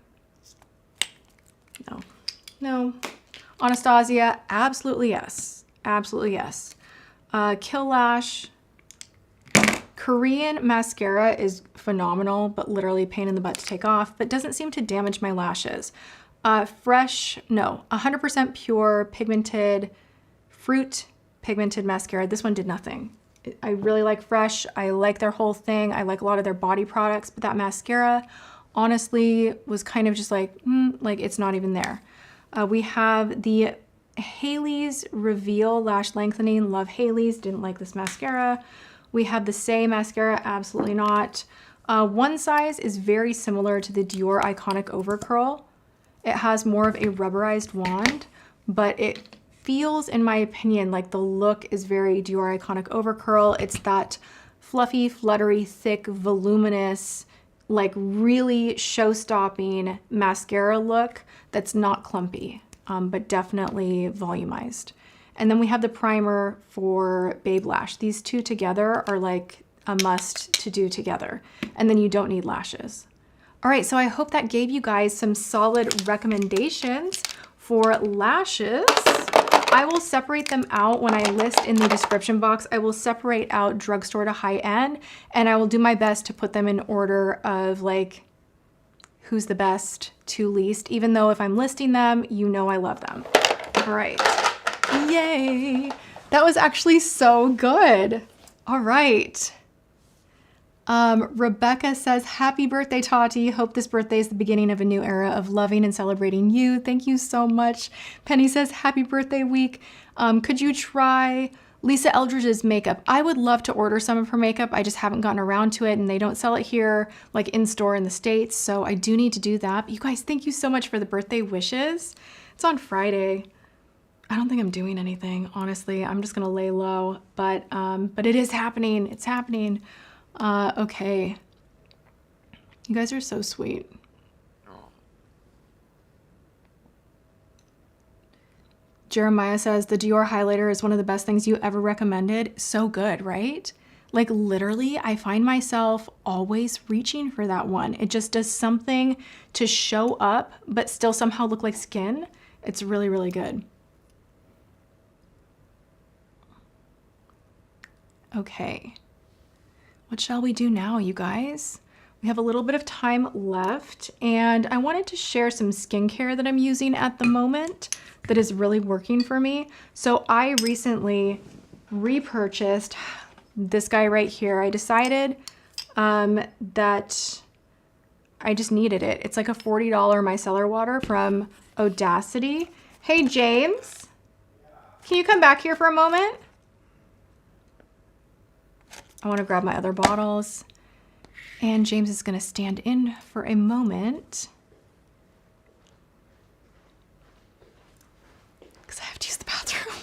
No. Anastasia, absolutely yes. Kill Lash. Korean mascara is phenomenal, but literally a pain in the butt to take off, but doesn't seem to damage my lashes. 100% pure pigmented fruit pigmented mascara. This one did nothing. I really like Fresh. I like their whole thing. I like a lot of their body products, but that mascara honestly was kind of just like it's not even there. We have the Hailey's Reveal Lash Lengthening. Love Hailey's, didn't like this mascara. We have the Seche mascara, absolutely not. One Size is very similar to the Dior Iconic Overcurl. It has more of a rubberized wand, but it feels, in my opinion, like the look is very Dior Iconic Overcurl. It's that fluffy, fluttery, thick, voluminous, like really show-stopping mascara look that's not clumpy, but definitely volumized. And then we have the primer for Babe Lash. These two together are like a must to do together. And then you don't need lashes. All right, so I hope that gave you guys some solid recommendations for lashes. I will separate them out when I list in the description box. I will separate out drugstore to high end, and I will do my best to put them in order of like who's the best to least, even though if I'm listing them, you know I love them. All right, yay. That was actually so good. All right. Rebecca says, happy birthday, Tati. Hope this birthday is the beginning of a new era of loving and celebrating you. Thank you so much. Penny says, happy birthday week. Could you try Lisa Eldridge's makeup? I would love to order some of her makeup. I just haven't gotten around to it, and they don't sell it here like in store in the States. So I do need to do that. But you guys, thank you so much for the birthday wishes. It's on Friday. I don't think I'm doing anything, honestly. I'm just gonna lay low, but it is happening. It's happening. Okay. You guys are so sweet. Jeremiah says, the Dior highlighter is one of the best things you ever recommended. So good, right? Like literally, I find myself always reaching for that one. It just does something to show up, but still somehow look like skin. It's really, really good. Okay. What shall we do now, you guys? We have a little bit of time left, and I wanted to share some skincare that I'm using at the moment that is really working for me. So I recently repurchased this guy right here. I decided that I just needed it. It's like a $40 micellar water from Audacity. Hey, James, can you come back here for a moment? I want to grab my other bottles, and James is going to stand in for a moment because I have to use the bathroom.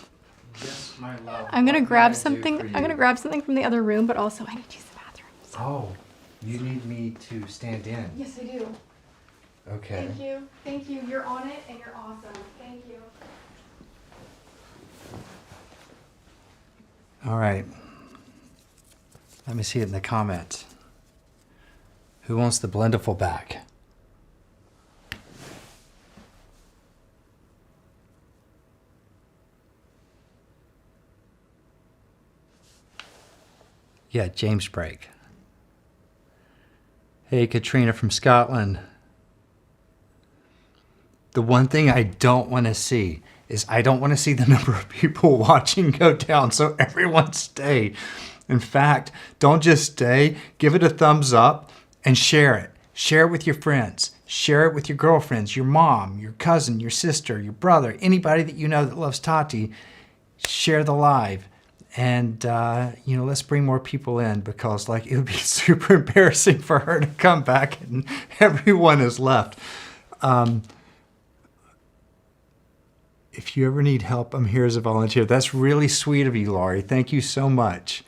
Yes, my love. I'm going to grab something. I'm going to grab something from the other room, but also I need to use the bathroom. So. Oh, you need me to stand in. Yes, I do. Okay. Thank you. Thank you. You're on it, and you're awesome. Thank you. All right. Let me see it in the comments. Who wants the Blendiful back? Yeah, James break. Hey, Katrina from Scotland. The one thing I don't want to see is I don't want to see the number of people watching go down, so everyone stay. In fact, don't just stay, give it a thumbs up and share it. Share it with your friends. Share it with your girlfriends, your mom, your cousin, your sister, your brother, anybody that you know that loves Tati. Share the live. And, let's bring more people in, because like it would be super embarrassing for her to come back and everyone is left. If you ever need help, I'm here as a volunteer. That's really sweet of you, Laurie. Thank you so much.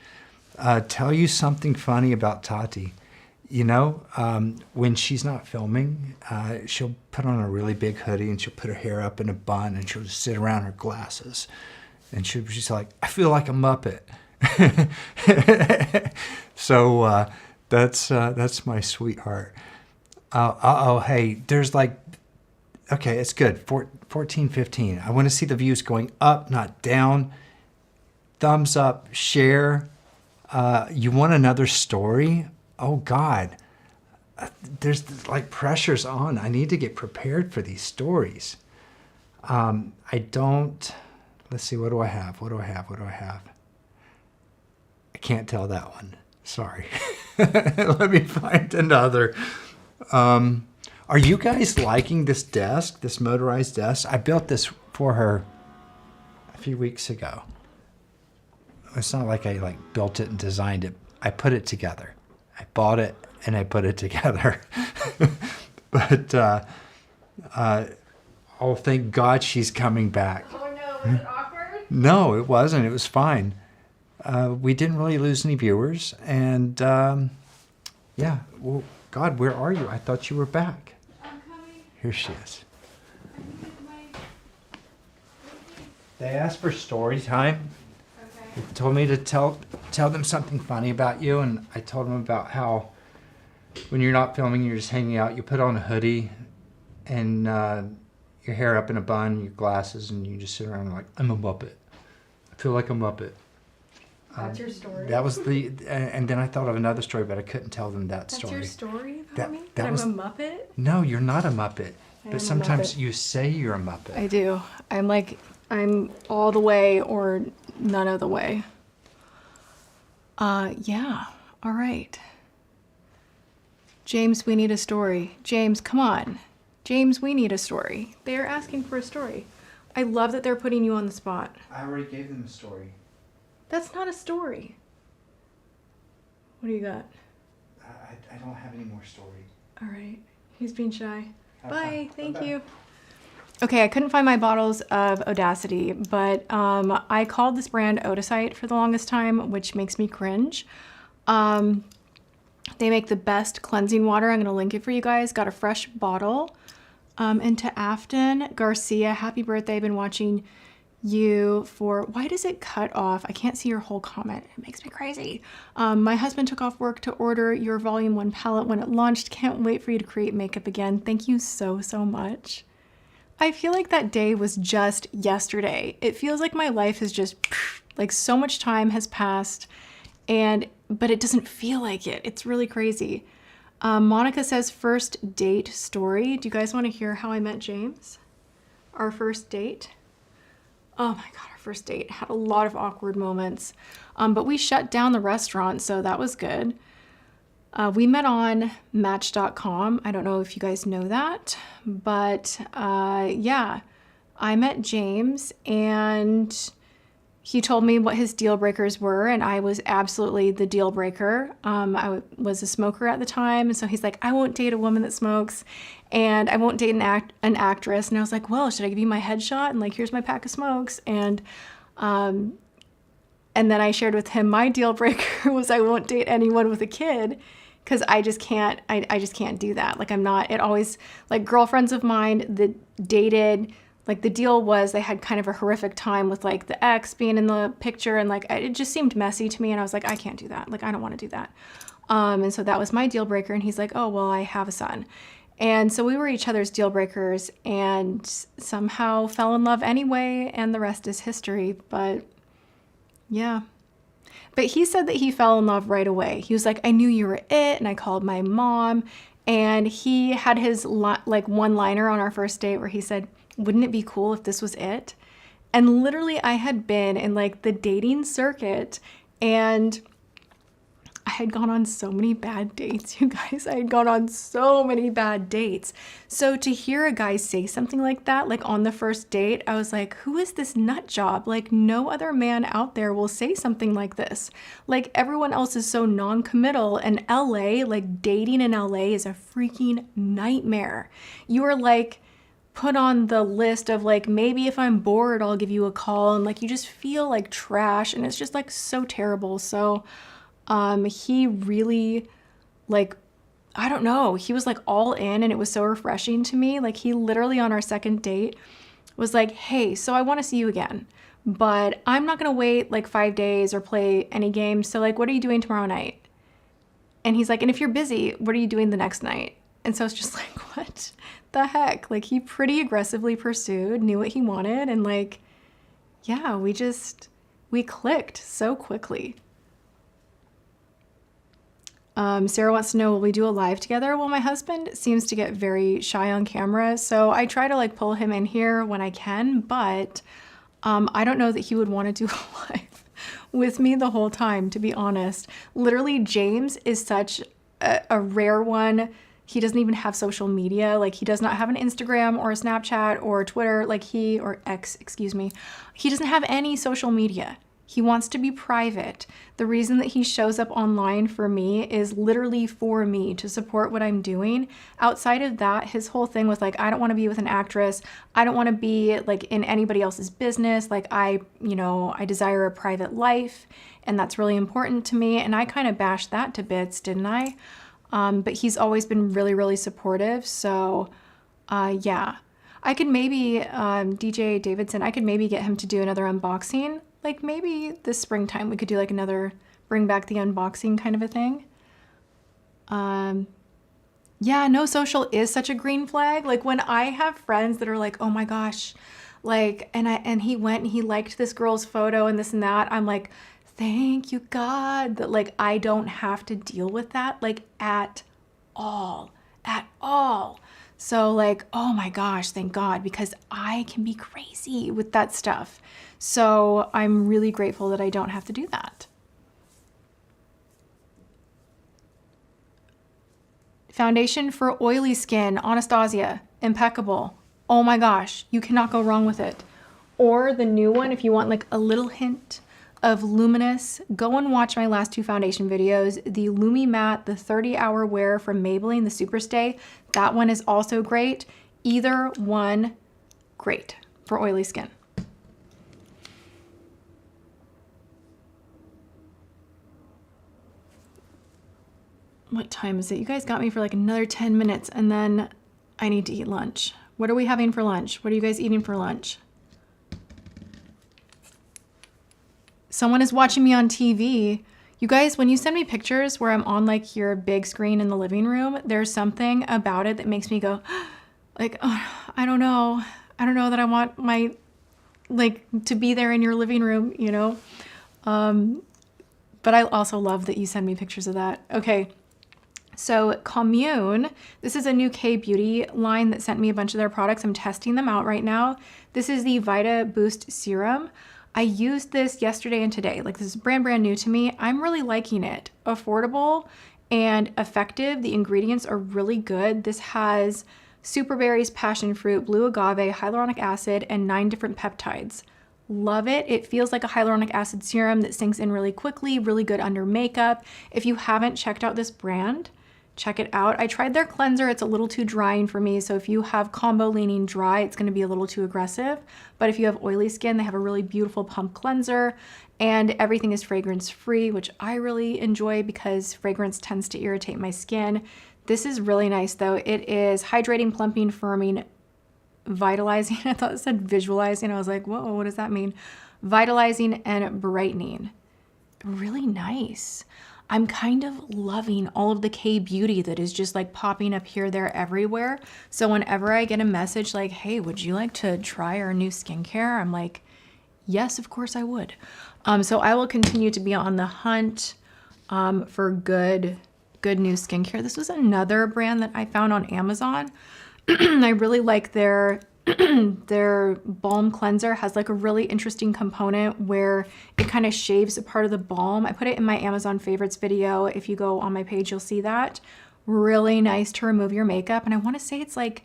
Tell you something funny about Tati. When she's not filming, she'll put on a really big hoodie and she'll put her hair up in a bun and she'll just sit around her glasses. And she's like, I feel like a Muppet. So that's my sweetheart. Hey, there's like, okay, it's good. 14, 15. I want to see the views going up, not down. Thumbs up, share. You want another story? Oh, God. There's like pressures on. I need to get prepared for these stories. Let's see, what do I have? I can't tell that one. Sorry. Let me find another. Are you guys liking this desk, this motorized desk? I built this for her a few weeks ago. It's not like I built it and designed it. I put it together. I bought it and I put it together. But thank God she's coming back. Oh no, was it awkward? No, it wasn't. It was fine. We didn't really lose any viewers. And well, God, where are you? I thought you were back. I'm coming. Here she is. They asked for story time. Okay. They told me to tell them something funny about you, and I told them about how when you're not filming, you're just hanging out, you put on a hoodie and your hair up in a bun, your glasses, and you just sit around like, I'm a Muppet. I feel like a Muppet. That's your story? That was and then I thought of another story, but I couldn't tell them that story. That's your story about me? That I'm was, a Muppet? No, you're not a Muppet. I am But a sometimes Muppet. you say you're a Muppet. I do. I'm all the way or none of the way. Yeah. All right. James, we need a story. James, come on. James, we need a story. They are asking for a story. I love that they're putting you on the spot. I already gave them a story. That's not a story. What do you got? I don't have any more story. All right. He's being shy. Have Bye. fun. Thank Bye-bye. you. Okay, I couldn't find my bottles of Audacity, but I called this brand Odacite for the longest time, which makes me cringe. They make the best cleansing water. I'm going to link it for you guys. Got a fresh bottle. Into Afton Garcia, happy birthday. I've been watching you for, why does it cut off? I can't see your whole comment. It makes me crazy. My husband took off work to order your Volume 1 palette when it launched. Can't wait for you to create makeup again. Thank you so, so much. I feel like that day was just yesterday. It feels like my life has just, like so much time has passed, but it doesn't feel like it. It's really crazy. Monica says first date story. Do you guys want to hear how I met James? Our first date? Oh my God, our first date had a lot of awkward moments, but we shut down the restaurant, so that was good. We met on Match.com. I don't know if you guys know that, but yeah, I met James and he told me what his deal breakers were, and I was absolutely the deal breaker. I was a smoker at the time, and so he's like, I won't date a woman that smokes, and I won't date an actress. And I was like, well, should I give you my headshot? And like, here's my pack of smokes. And then I shared with him my deal breaker was I won't date anyone with a kid, because I just can't. I just can't do that. Like, I'm not. It always, like, girlfriends of mine that dated. Like, the deal was they had kind of a horrific time with, like, the ex being in the picture, and, like, it just seemed messy to me, and I was like, I can't do that. Like, I don't want to do that. And so that was my deal breaker, and he's like, oh, well, I have a son. And so we were each other's deal breakers and somehow fell in love anyway, and the rest is history. But, yeah. But he said that he fell in love right away. He was like, I knew you were it, and I called my mom. And he had his like one-liner on our first date where he said, wouldn't it be cool if this was it? And literally I had been in like the dating circuit, and I had gone on so many bad dates, you guys. I had gone on so many bad dates. So to hear a guy say something like that, like on the first date, I was like, who is this nut job? Like no other man out there will say something like this. Like everyone else is so non-committal, and LA, like dating in LA is a freaking nightmare. You are like put on the list of like, maybe if I'm bored, I'll give you a call, and like you just feel like trash, and it's just like so terrible. So he really, like, I don't know, he was like all in, and it was so refreshing to me. Like he literally on our second date was like, hey, so I want to see you again, but I'm not going to wait like 5 days or play any games. So like, what are you doing tomorrow night? And he's like, and if you're busy, what are you doing the next night? And so it's just like, what the heck? Like he pretty aggressively pursued, knew what he wanted. And like, yeah, we clicked so quickly. Sarah wants to know, will we do a live together? Well, my husband seems to get very shy on camera, so I try to like pull him in here when I can, but I don't know that he would want to do a live with me the whole time, to be honest. Literally, James is such a rare one. He doesn't even have social media. Like he does not have an Instagram or a Snapchat or Twitter, like or X, excuse me. He doesn't have any social media. He wants to be private. The reason that he shows up online for me is literally for me, to support what I'm doing. Outside of that, his whole thing was like, I don't want to be with an actress. I don't want to be like in anybody else's business. Like I desire a private life, and that's really important to me. And I kind of bashed that to bits, didn't I? But he's always been really, really supportive. So yeah, I could maybe, DJ Davidson, I could maybe get him to do another unboxing. Like maybe this springtime we could do like another bring back the unboxing kind of a thing. Yeah, no social is such a green flag. Like when I have friends that are like, oh my gosh, like, and he went and he liked this girl's photo and this and that, I'm like, thank you God that like I don't have to deal with that like at all. So like, oh my gosh, thank God, because I can be crazy with that stuff. So I'm really grateful that I don't have to do that. Foundation for oily skin, Anastasia, impeccable. Oh my gosh, you cannot go wrong with it. Or the new one, if you want like a little hint of luminous, go and watch my last two foundation videos. The Lumi Matte, the 30-hour wear from Maybelline, the Superstay, that one is also great. Either one, great for oily skin. What time is it? You guys got me for like another 10 minutes and then I need to eat lunch. What are we having for lunch? What are you guys eating for lunch? Someone is watching me on TV. You guys, when you send me pictures where I'm on like your big screen in the living room, there's something about it that makes me go like, oh, I don't know that I want my, like, to be there in your living room, you know? But I also love that you send me pictures of that. Okay. So Commune, this is a new K-Beauty line that sent me a bunch of their products. I'm testing them out right now. This is the Vite Boost Serum. I used this yesterday and today. Like this is brand new to me. I'm really liking it. Affordable and effective. The ingredients are really good. This has super berries, passion fruit, blue agave, hyaluronic acid, and 9 different peptides. Love it. It feels like a hyaluronic acid serum that sinks in really quickly, really good under makeup. If you haven't checked out this brand, check it out. I tried their cleanser. It's a little too drying for me. So if you have combo leaning dry, it's going to be a little too aggressive. But if you have oily skin, they have a really beautiful pump cleanser, and everything is fragrance free, which I really enjoy because fragrance tends to irritate my skin. This is really nice though. It is hydrating, plumping, firming, vitalizing. I thought it said visualizing. I was like, whoa, what does that mean? Vitalizing and brightening. Really nice. I'm kind of loving all of the K-beauty that is just like popping up here, there, everywhere. So whenever I get a message like, hey, would you like to try our new skincare? I'm like, Yes, of course I would. So I will continue to be on the hunt for good new skincare. This was another brand that I found on Amazon. I really like their their balm cleanser. Has like a really interesting component where it kind of shaves a part of the balm. I put it in my Amazon favorites video. If you go on my page, you'll see that. Really nice to remove your makeup. And I want to say it's like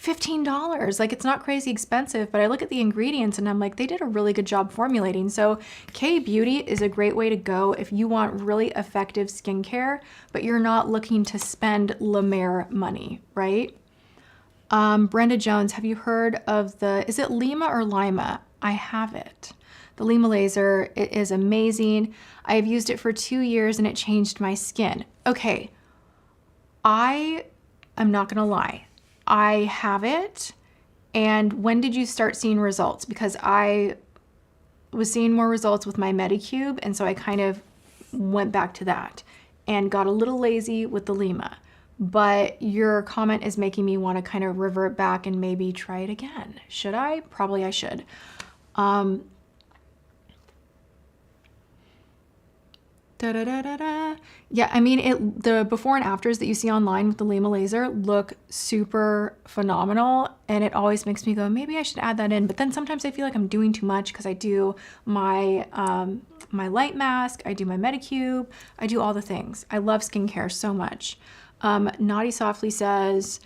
$15. Like, it's not crazy expensive, but I look at the ingredients and I'm like, they did a really good job formulating. So K-Beauty is a great way to go if you want really effective skincare, but you're not looking to spend La Mer money, right? Brenda Jones, have you heard of the, is it Lima or Lima? I have it. The Lima laser, it is amazing. I have used it for 2 years and it changed my skin. Okay, I'm not gonna lie. I have it. And when did you start seeing results? Because I was seeing more results with my Medicube, and so I kind of went back to that and got a little lazy with the Lima. But your comment is making me want to kind of revert back and maybe try it again. Should I? Probably I should. Yeah, I mean, the before and afters that you see online with the Lima laser look super phenomenal, and it always makes me go, maybe I should add that in. But then sometimes I feel like I'm doing too much because I do my my light mask, I do my Medicube, I do all the things. I love skincare so much. Naughty Softly says,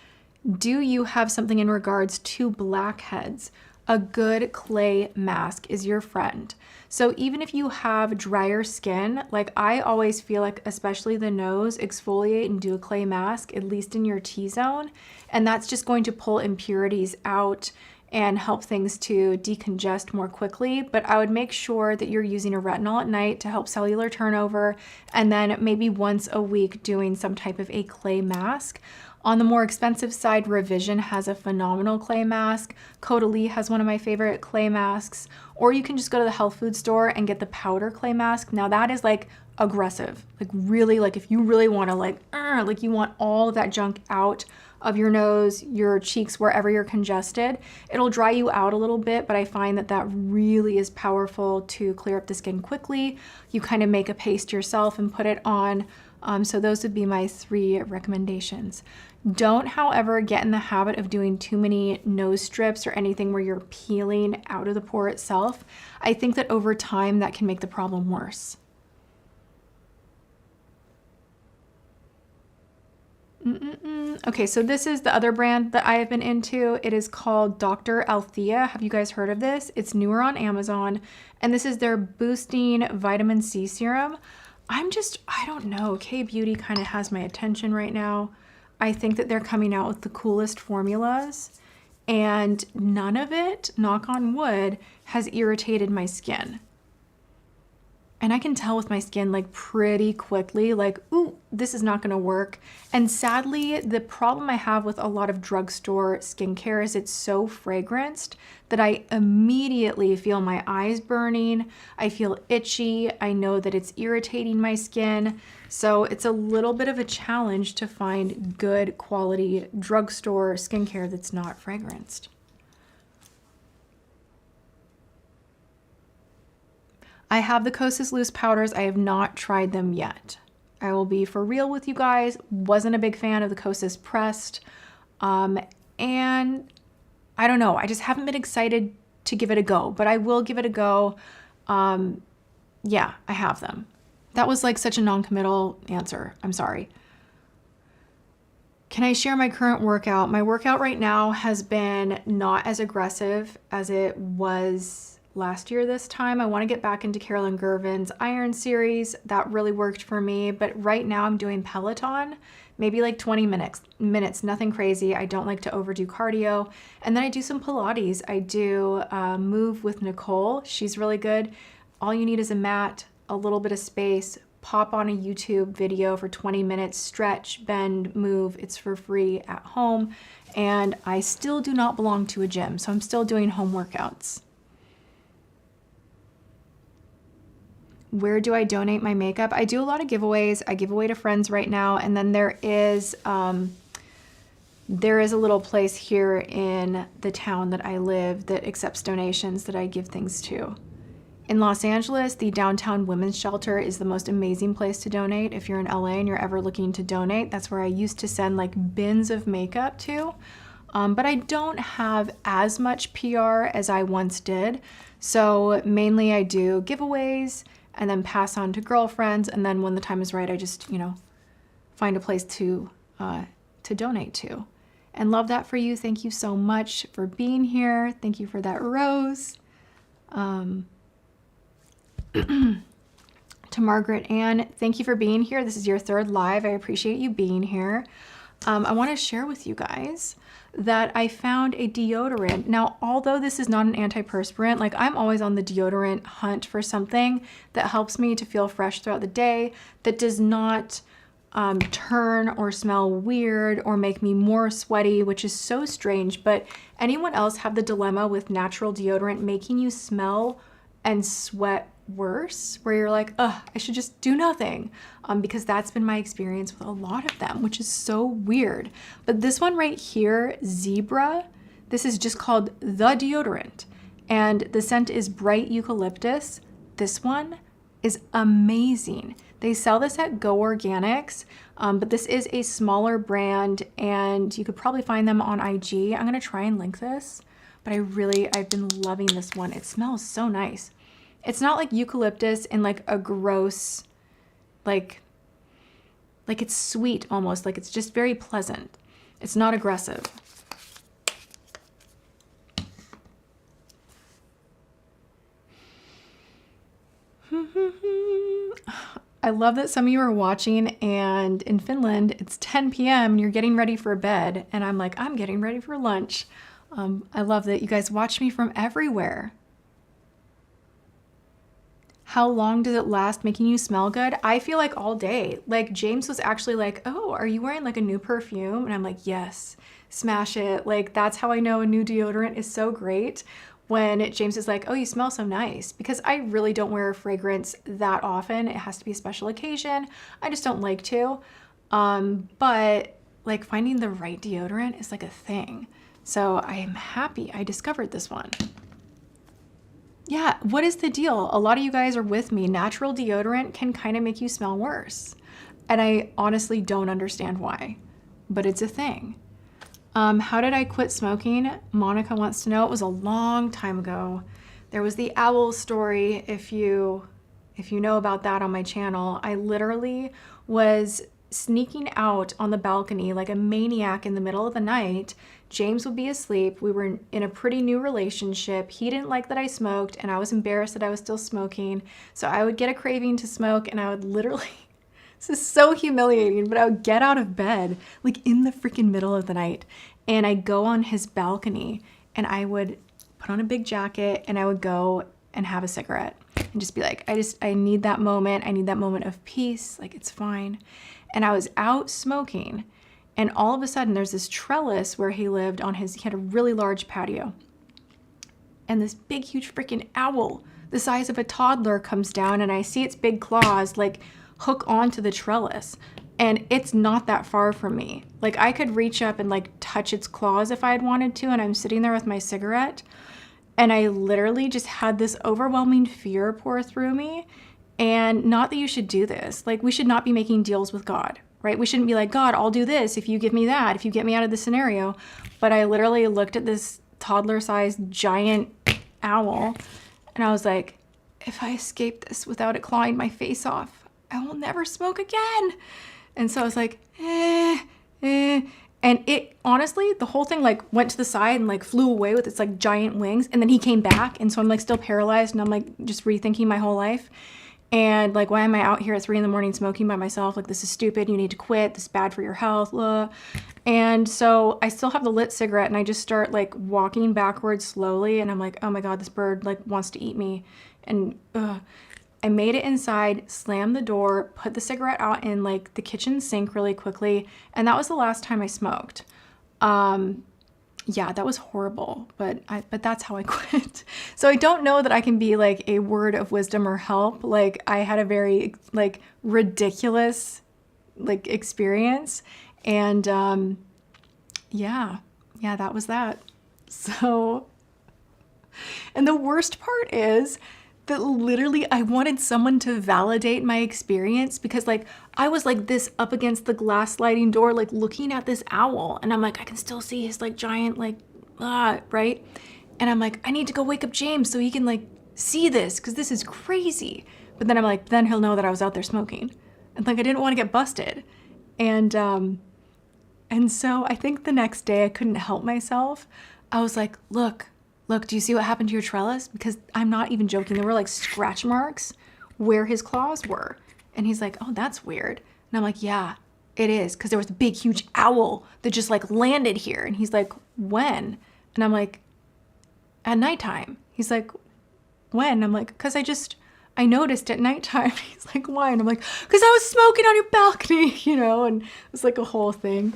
do you have something in regards to blackheads? A good clay mask is your friend. So even if you have drier skin, like I always feel like, especially the nose, exfoliate and do a clay mask, at least in your T-zone. And that's just going to pull impurities out and help things to decongest more quickly. But I would make sure that you're using a retinol at night to help cellular turnover, and then maybe once a week doing some type of a clay mask. On the more expensive side, Revision has a phenomenal clay mask. Caudalie has one of my favorite clay masks. Or you can just go to the health food store and get the powder clay mask. Now that is like aggressive, like really, like if you really want to like you want all of that junk out of your nose, your cheeks, wherever you're congested. It'll dry you out a little bit, but I find that that really is powerful to clear up the skin quickly. You kind of make a paste yourself and put it on. So those would be my 3 recommendations. Don't, however, get in the habit of doing too many nose strips or anything where you're peeling out of the pore itself. I think that over time that can make the problem worse. Okay, so this is the other brand that I have been into. It is called Dr. Althea. Have you guys heard of this? It's newer on Amazon, and this is their boosting vitamin C serum. I don't know, K-Beauty kind of has my attention right now. I think that they're coming out with the coolest formulas, and none of it, knock on wood, has irritated my skin. And I can tell with my skin like pretty quickly, like, ooh, this is not gonna work. And sadly, the problem I have with a lot of drugstore skincare is it's so fragranced that I immediately feel my eyes burning. I feel itchy. I know that it's irritating my skin. So it's a little bit of a challenge to find good quality drugstore skincare that's not fragranced. I have the Kosas loose powders. I have not tried them yet. I will be for real with you guys. Wasn't a big fan of the Kosas pressed. And I don't know. I just haven't been excited to give it a go, but I will give it a go. Yeah, I have them. That was like such a non-committal answer. I'm sorry. Can I share my current workout? My workout right now has been not as aggressive as it was last year this time. I want to get back into Carolyn Gervin's Iron series. That really worked for me, but right now I'm doing Peloton, maybe like 20 minutes, nothing crazy. I don't like to overdo cardio. And then I do some Pilates. I do Move with Nicole. She's really good. All you need is a mat, a little bit of space, pop on a YouTube video for 20 minutes, stretch, bend, move. It's for free at home. And I still do not belong to a gym, so I'm still doing home workouts. Where do I donate my makeup? I do a lot of giveaways. I give away to friends right now. And then there is there is a little place here in the town that I live that accepts donations that I give things to. In Los Angeles, the downtown women's shelter is the most amazing place to donate. If you're in LA and you're ever looking to donate, that's where I used to send like bins of makeup to. But I don't have as much PR as I once did. So mainly I do giveaways and then pass on to girlfriends. And then when the time is right, I just, you know, find a place to donate to. And love that for you. Thank you so much for being here. Thank you for that rose. To Margaret Ann, thank you for being here. This is your third live. I appreciate you being here. I want to share with you guys that I found a deodorant. Now, although this is not an antiperspirant, like I'm always on the deodorant hunt for something that helps me to feel fresh throughout the day, that does not turn or smell weird or make me more sweaty, which is so strange. But anyone else have the dilemma with natural deodorant making you smell and sweat worse, where you're like, ugh, I should just do nothing? Because that's been my experience with a lot of them, which is so weird. But this one right here, Zebra, this is just called the deodorant. And the scent is bright eucalyptus. This one is amazing. They sell this at Go Organics, but this is a smaller brand and you could probably find them on IG. I'm gonna try and link this, but I've been loving this one. It smells so nice. It's not like eucalyptus in like a gross, like it's sweet almost, like it's just very pleasant. It's not aggressive. I love that some of you are watching and in Finland it's 10 p.m. and you're getting ready for bed and I'm like, I'm getting ready for lunch. I love that you guys watch me from everywhere. How long does it last making you smell good? I feel like all day. Like James was actually like, oh, are you wearing like a new perfume? And I'm like, yes, smash it. Like that's how I know a new deodorant is so great. When James is like, oh, you smell so nice. Because I really don't wear a fragrance that often. It has to be a special occasion. I just don't like to. But like finding the right deodorant is like a thing. So I am happy I discovered this one. Yeah, what is the deal? A lot of you guys are with me. Natural deodorant can kind of make you smell worse. And I honestly don't understand why, but it's a thing. How did I quit smoking? Monica wants to know. It was a long time ago. There was the owl story, if you know about that on my channel. I literally was sneaking out on the balcony like a maniac in the middle of the night. James would be asleep. We were in a pretty new relationship. He didn't like that I smoked and I was embarrassed that I was still smoking. So I would get a craving to smoke and I would literally, this is so humiliating, but I would get out of bed like in the freaking middle of the night and I'd go on his balcony and I would put on a big jacket and I would go and have a cigarette and just be like, I need that moment. I need that moment of peace. Like it's fine. And I was out smoking. And all of a sudden there's this trellis where he lived on he had a really large patio. And this big, huge freaking owl, the size of a toddler, comes down and I see its big claws like hook onto the trellis. And it's not that far from me. Like I could reach up and like touch its claws if I had wanted to. And I'm sitting there with my cigarette. And I literally just had this overwhelming fear pour through me. And not that you should do this. Like we should not be making deals with God, right? We shouldn't be like, God, I'll do this if you give me that, if you get me out of this scenario. But I literally looked at this toddler-sized giant owl and I was like, if I escape this without it clawing my face off, I will never smoke again. And so I was like, And it honestly, the whole thing like went to the side and like flew away with its like giant wings. And then he came back. And so I'm like still paralyzed and I'm like just rethinking my whole life. And like, why am I out here at 3 a.m. smoking by myself? Like, this is stupid. You need to quit. This is bad for your health. Blah. And so I still have the lit cigarette and I just start like walking backwards slowly. And I'm like, oh my God, this bird like wants to eat me. And I made it inside, slammed the door, put the cigarette out in like the kitchen sink really quickly. And that was the last time I smoked. Yeah, that was horrible, but that's how I quit. So I don't know that I can be like a word of wisdom or help. Like I had a very like ridiculous like experience and yeah, that was that. So, and the worst part is that literally I wanted someone to validate my experience because like I was like this up against the glass sliding door, like looking at this owl, and I'm like, I can still see his like giant like, right? And I'm like, I need to go wake up James so he can like see this because this is crazy. But then I'm like, then he'll know that I was out there smoking. And like I didn't want to get busted. And so I think the next day I couldn't help myself. I was like, look, do you see what happened to your trellis? Because I'm not even joking. There were like scratch marks where his claws were. And he's like, oh, that's weird. And I'm like, yeah, it is. Because there was a big, huge owl that just like landed here. And he's like, when? And I'm like, at nighttime. He's like, when? And I'm like, because I noticed at nighttime. He's like, why? And I'm like, because I was smoking on your balcony, you know? And it was like a whole thing.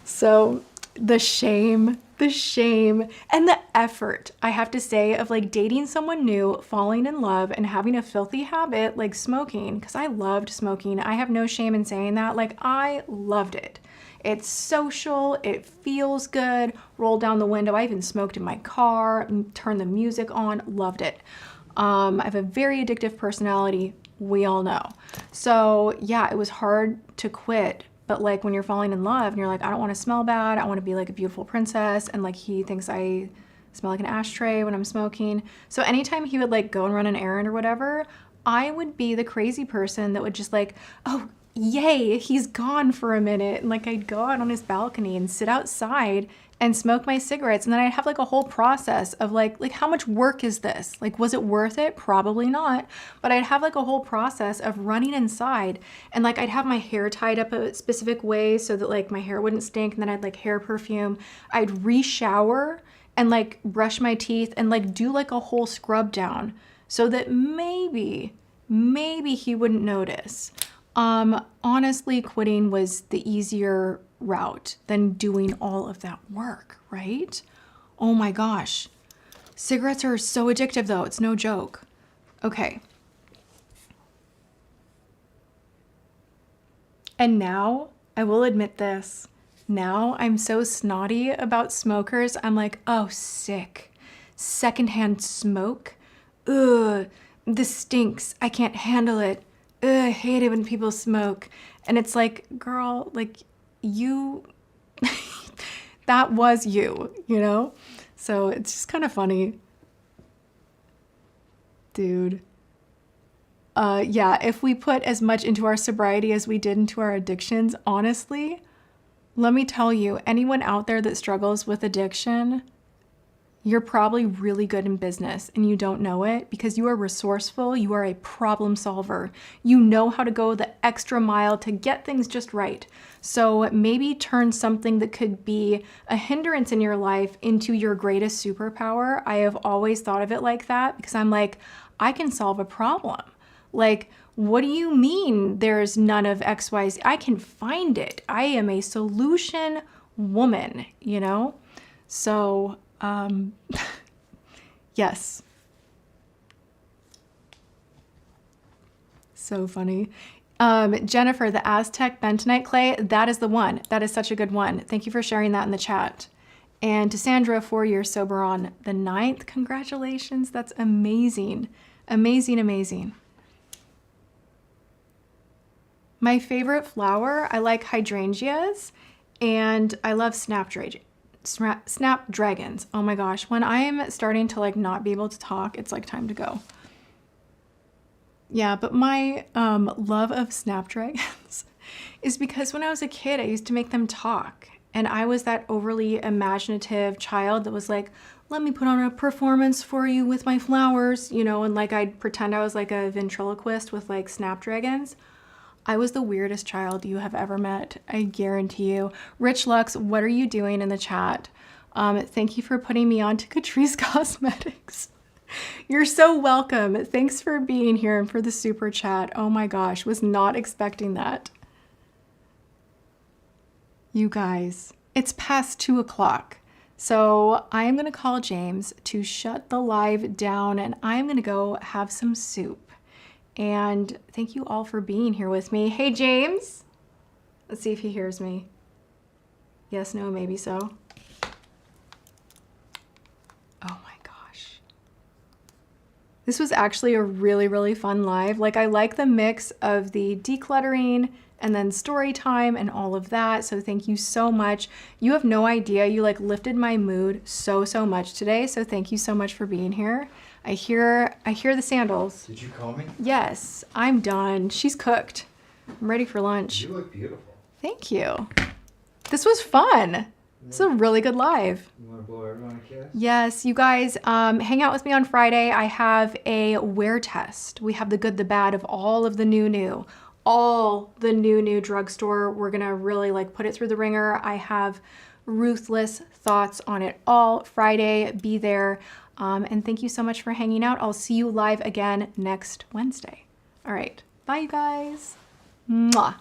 So the shame and the effort, I have to say, of like dating someone new, falling in love, and having a filthy habit like smoking, because I loved smoking. I have no shame in saying that. Like, I loved it. It's social, it feels good, roll down the window. I even smoked in my car, turned the music on, loved it. I have a very addictive personality, we all know. So yeah, it was hard to quit. But like when you're falling in love and you're like, I don't want to smell bad. I want to be like a beautiful princess. And like he thinks I smell like an ashtray when I'm smoking. So anytime he would like go and run an errand or whatever, I would be the crazy person that would just like, oh, yay, he's gone for a minute. And like I'd go out on his balcony and sit outside and smoke my cigarettes. And then I'd have like a whole process of like how much work is this? Like, was it worth it? Probably not. But I'd have like a whole process of running inside, and like I'd have my hair tied up a specific way so that like my hair wouldn't stink. And then I'd like hair perfume. I'd re-shower and like brush my teeth and like do like a whole scrub down so that maybe he wouldn't notice. Honestly, quitting was the easier route than doing all of that work, right? Oh my gosh. Cigarettes are so addictive though, it's no joke. Okay. And now, I will admit this, now I'm so snotty about smokers, I'm like, oh, sick. Secondhand smoke? Ugh, this stinks, I can't handle it. Ugh, I hate it when people smoke. And it's like, girl, like you, that was you know? So it's just kind of funny. Dude. Yeah, if we put as much into our sobriety as we did into our addictions, honestly, let me tell you, anyone out there that struggles with addiction, you're probably really good in business and you don't know it because you are resourceful, you are a problem solver. You know how to go the extra mile to get things just right. So maybe turn something that could be a hindrance in your life into your greatest superpower. I have always thought of it like that because I'm like, I can solve a problem. Like, what do you mean there's none of XYZ? I can find it. I am a solution woman, you know? So, yes. So funny. Jennifer, the Aztec bentonite clay, that is the one. That is such a good one. Thank you for sharing that in the chat. And to Sandra, 4 years sober on the 9th. Congratulations. That's amazing. Amazing, amazing. My favorite flower, I like hydrangeas and I love snapdragons. Oh my gosh, when I'm starting to like not be able to talk, it's like time to go. Yeah, but my love of snapdragons is because when I was a kid, I used to make them talk. And I was that overly imaginative child that was like, let me put on a performance for you with my flowers, you know, and like I'd pretend I was like a ventriloquist with like snapdragons. I was the weirdest child you have ever met, I guarantee you. Rich Lux, what are you doing in the chat? Thank you for putting me on to Catrice Cosmetics. You're so welcome. Thanks for being here and for the super chat. Oh my gosh, was not expecting that. You guys, it's past 2 o'clock. So I'm gonna call James to shut the live down and I'm gonna go have some soup. And thank you all for being here with me. Hey, James. Let's see if he hears me. Yes, no, maybe so. Oh my gosh. This was actually a really, really fun live. Like, I like the mix of the decluttering and then story time and all of that. So thank you so much. You have no idea. You like lifted my mood so, so much today. So thank you so much for being here. I hear the sandals. Did you call me? Yes, I'm done. She's cooked. I'm ready for lunch. You look beautiful. Thank you. This was fun. It's a really good live. You want to blow everyone a kiss? Yes, you guys, hang out with me on Friday. I have a wear test. We have the good, the bad of all of the new. All the new drugstore. We're gonna really like put it through the ringer. I have ruthless thoughts on it all. Friday, be there. And thank you so much for hanging out. I'll see you live again next Wednesday. All right, bye you guys. Mwah.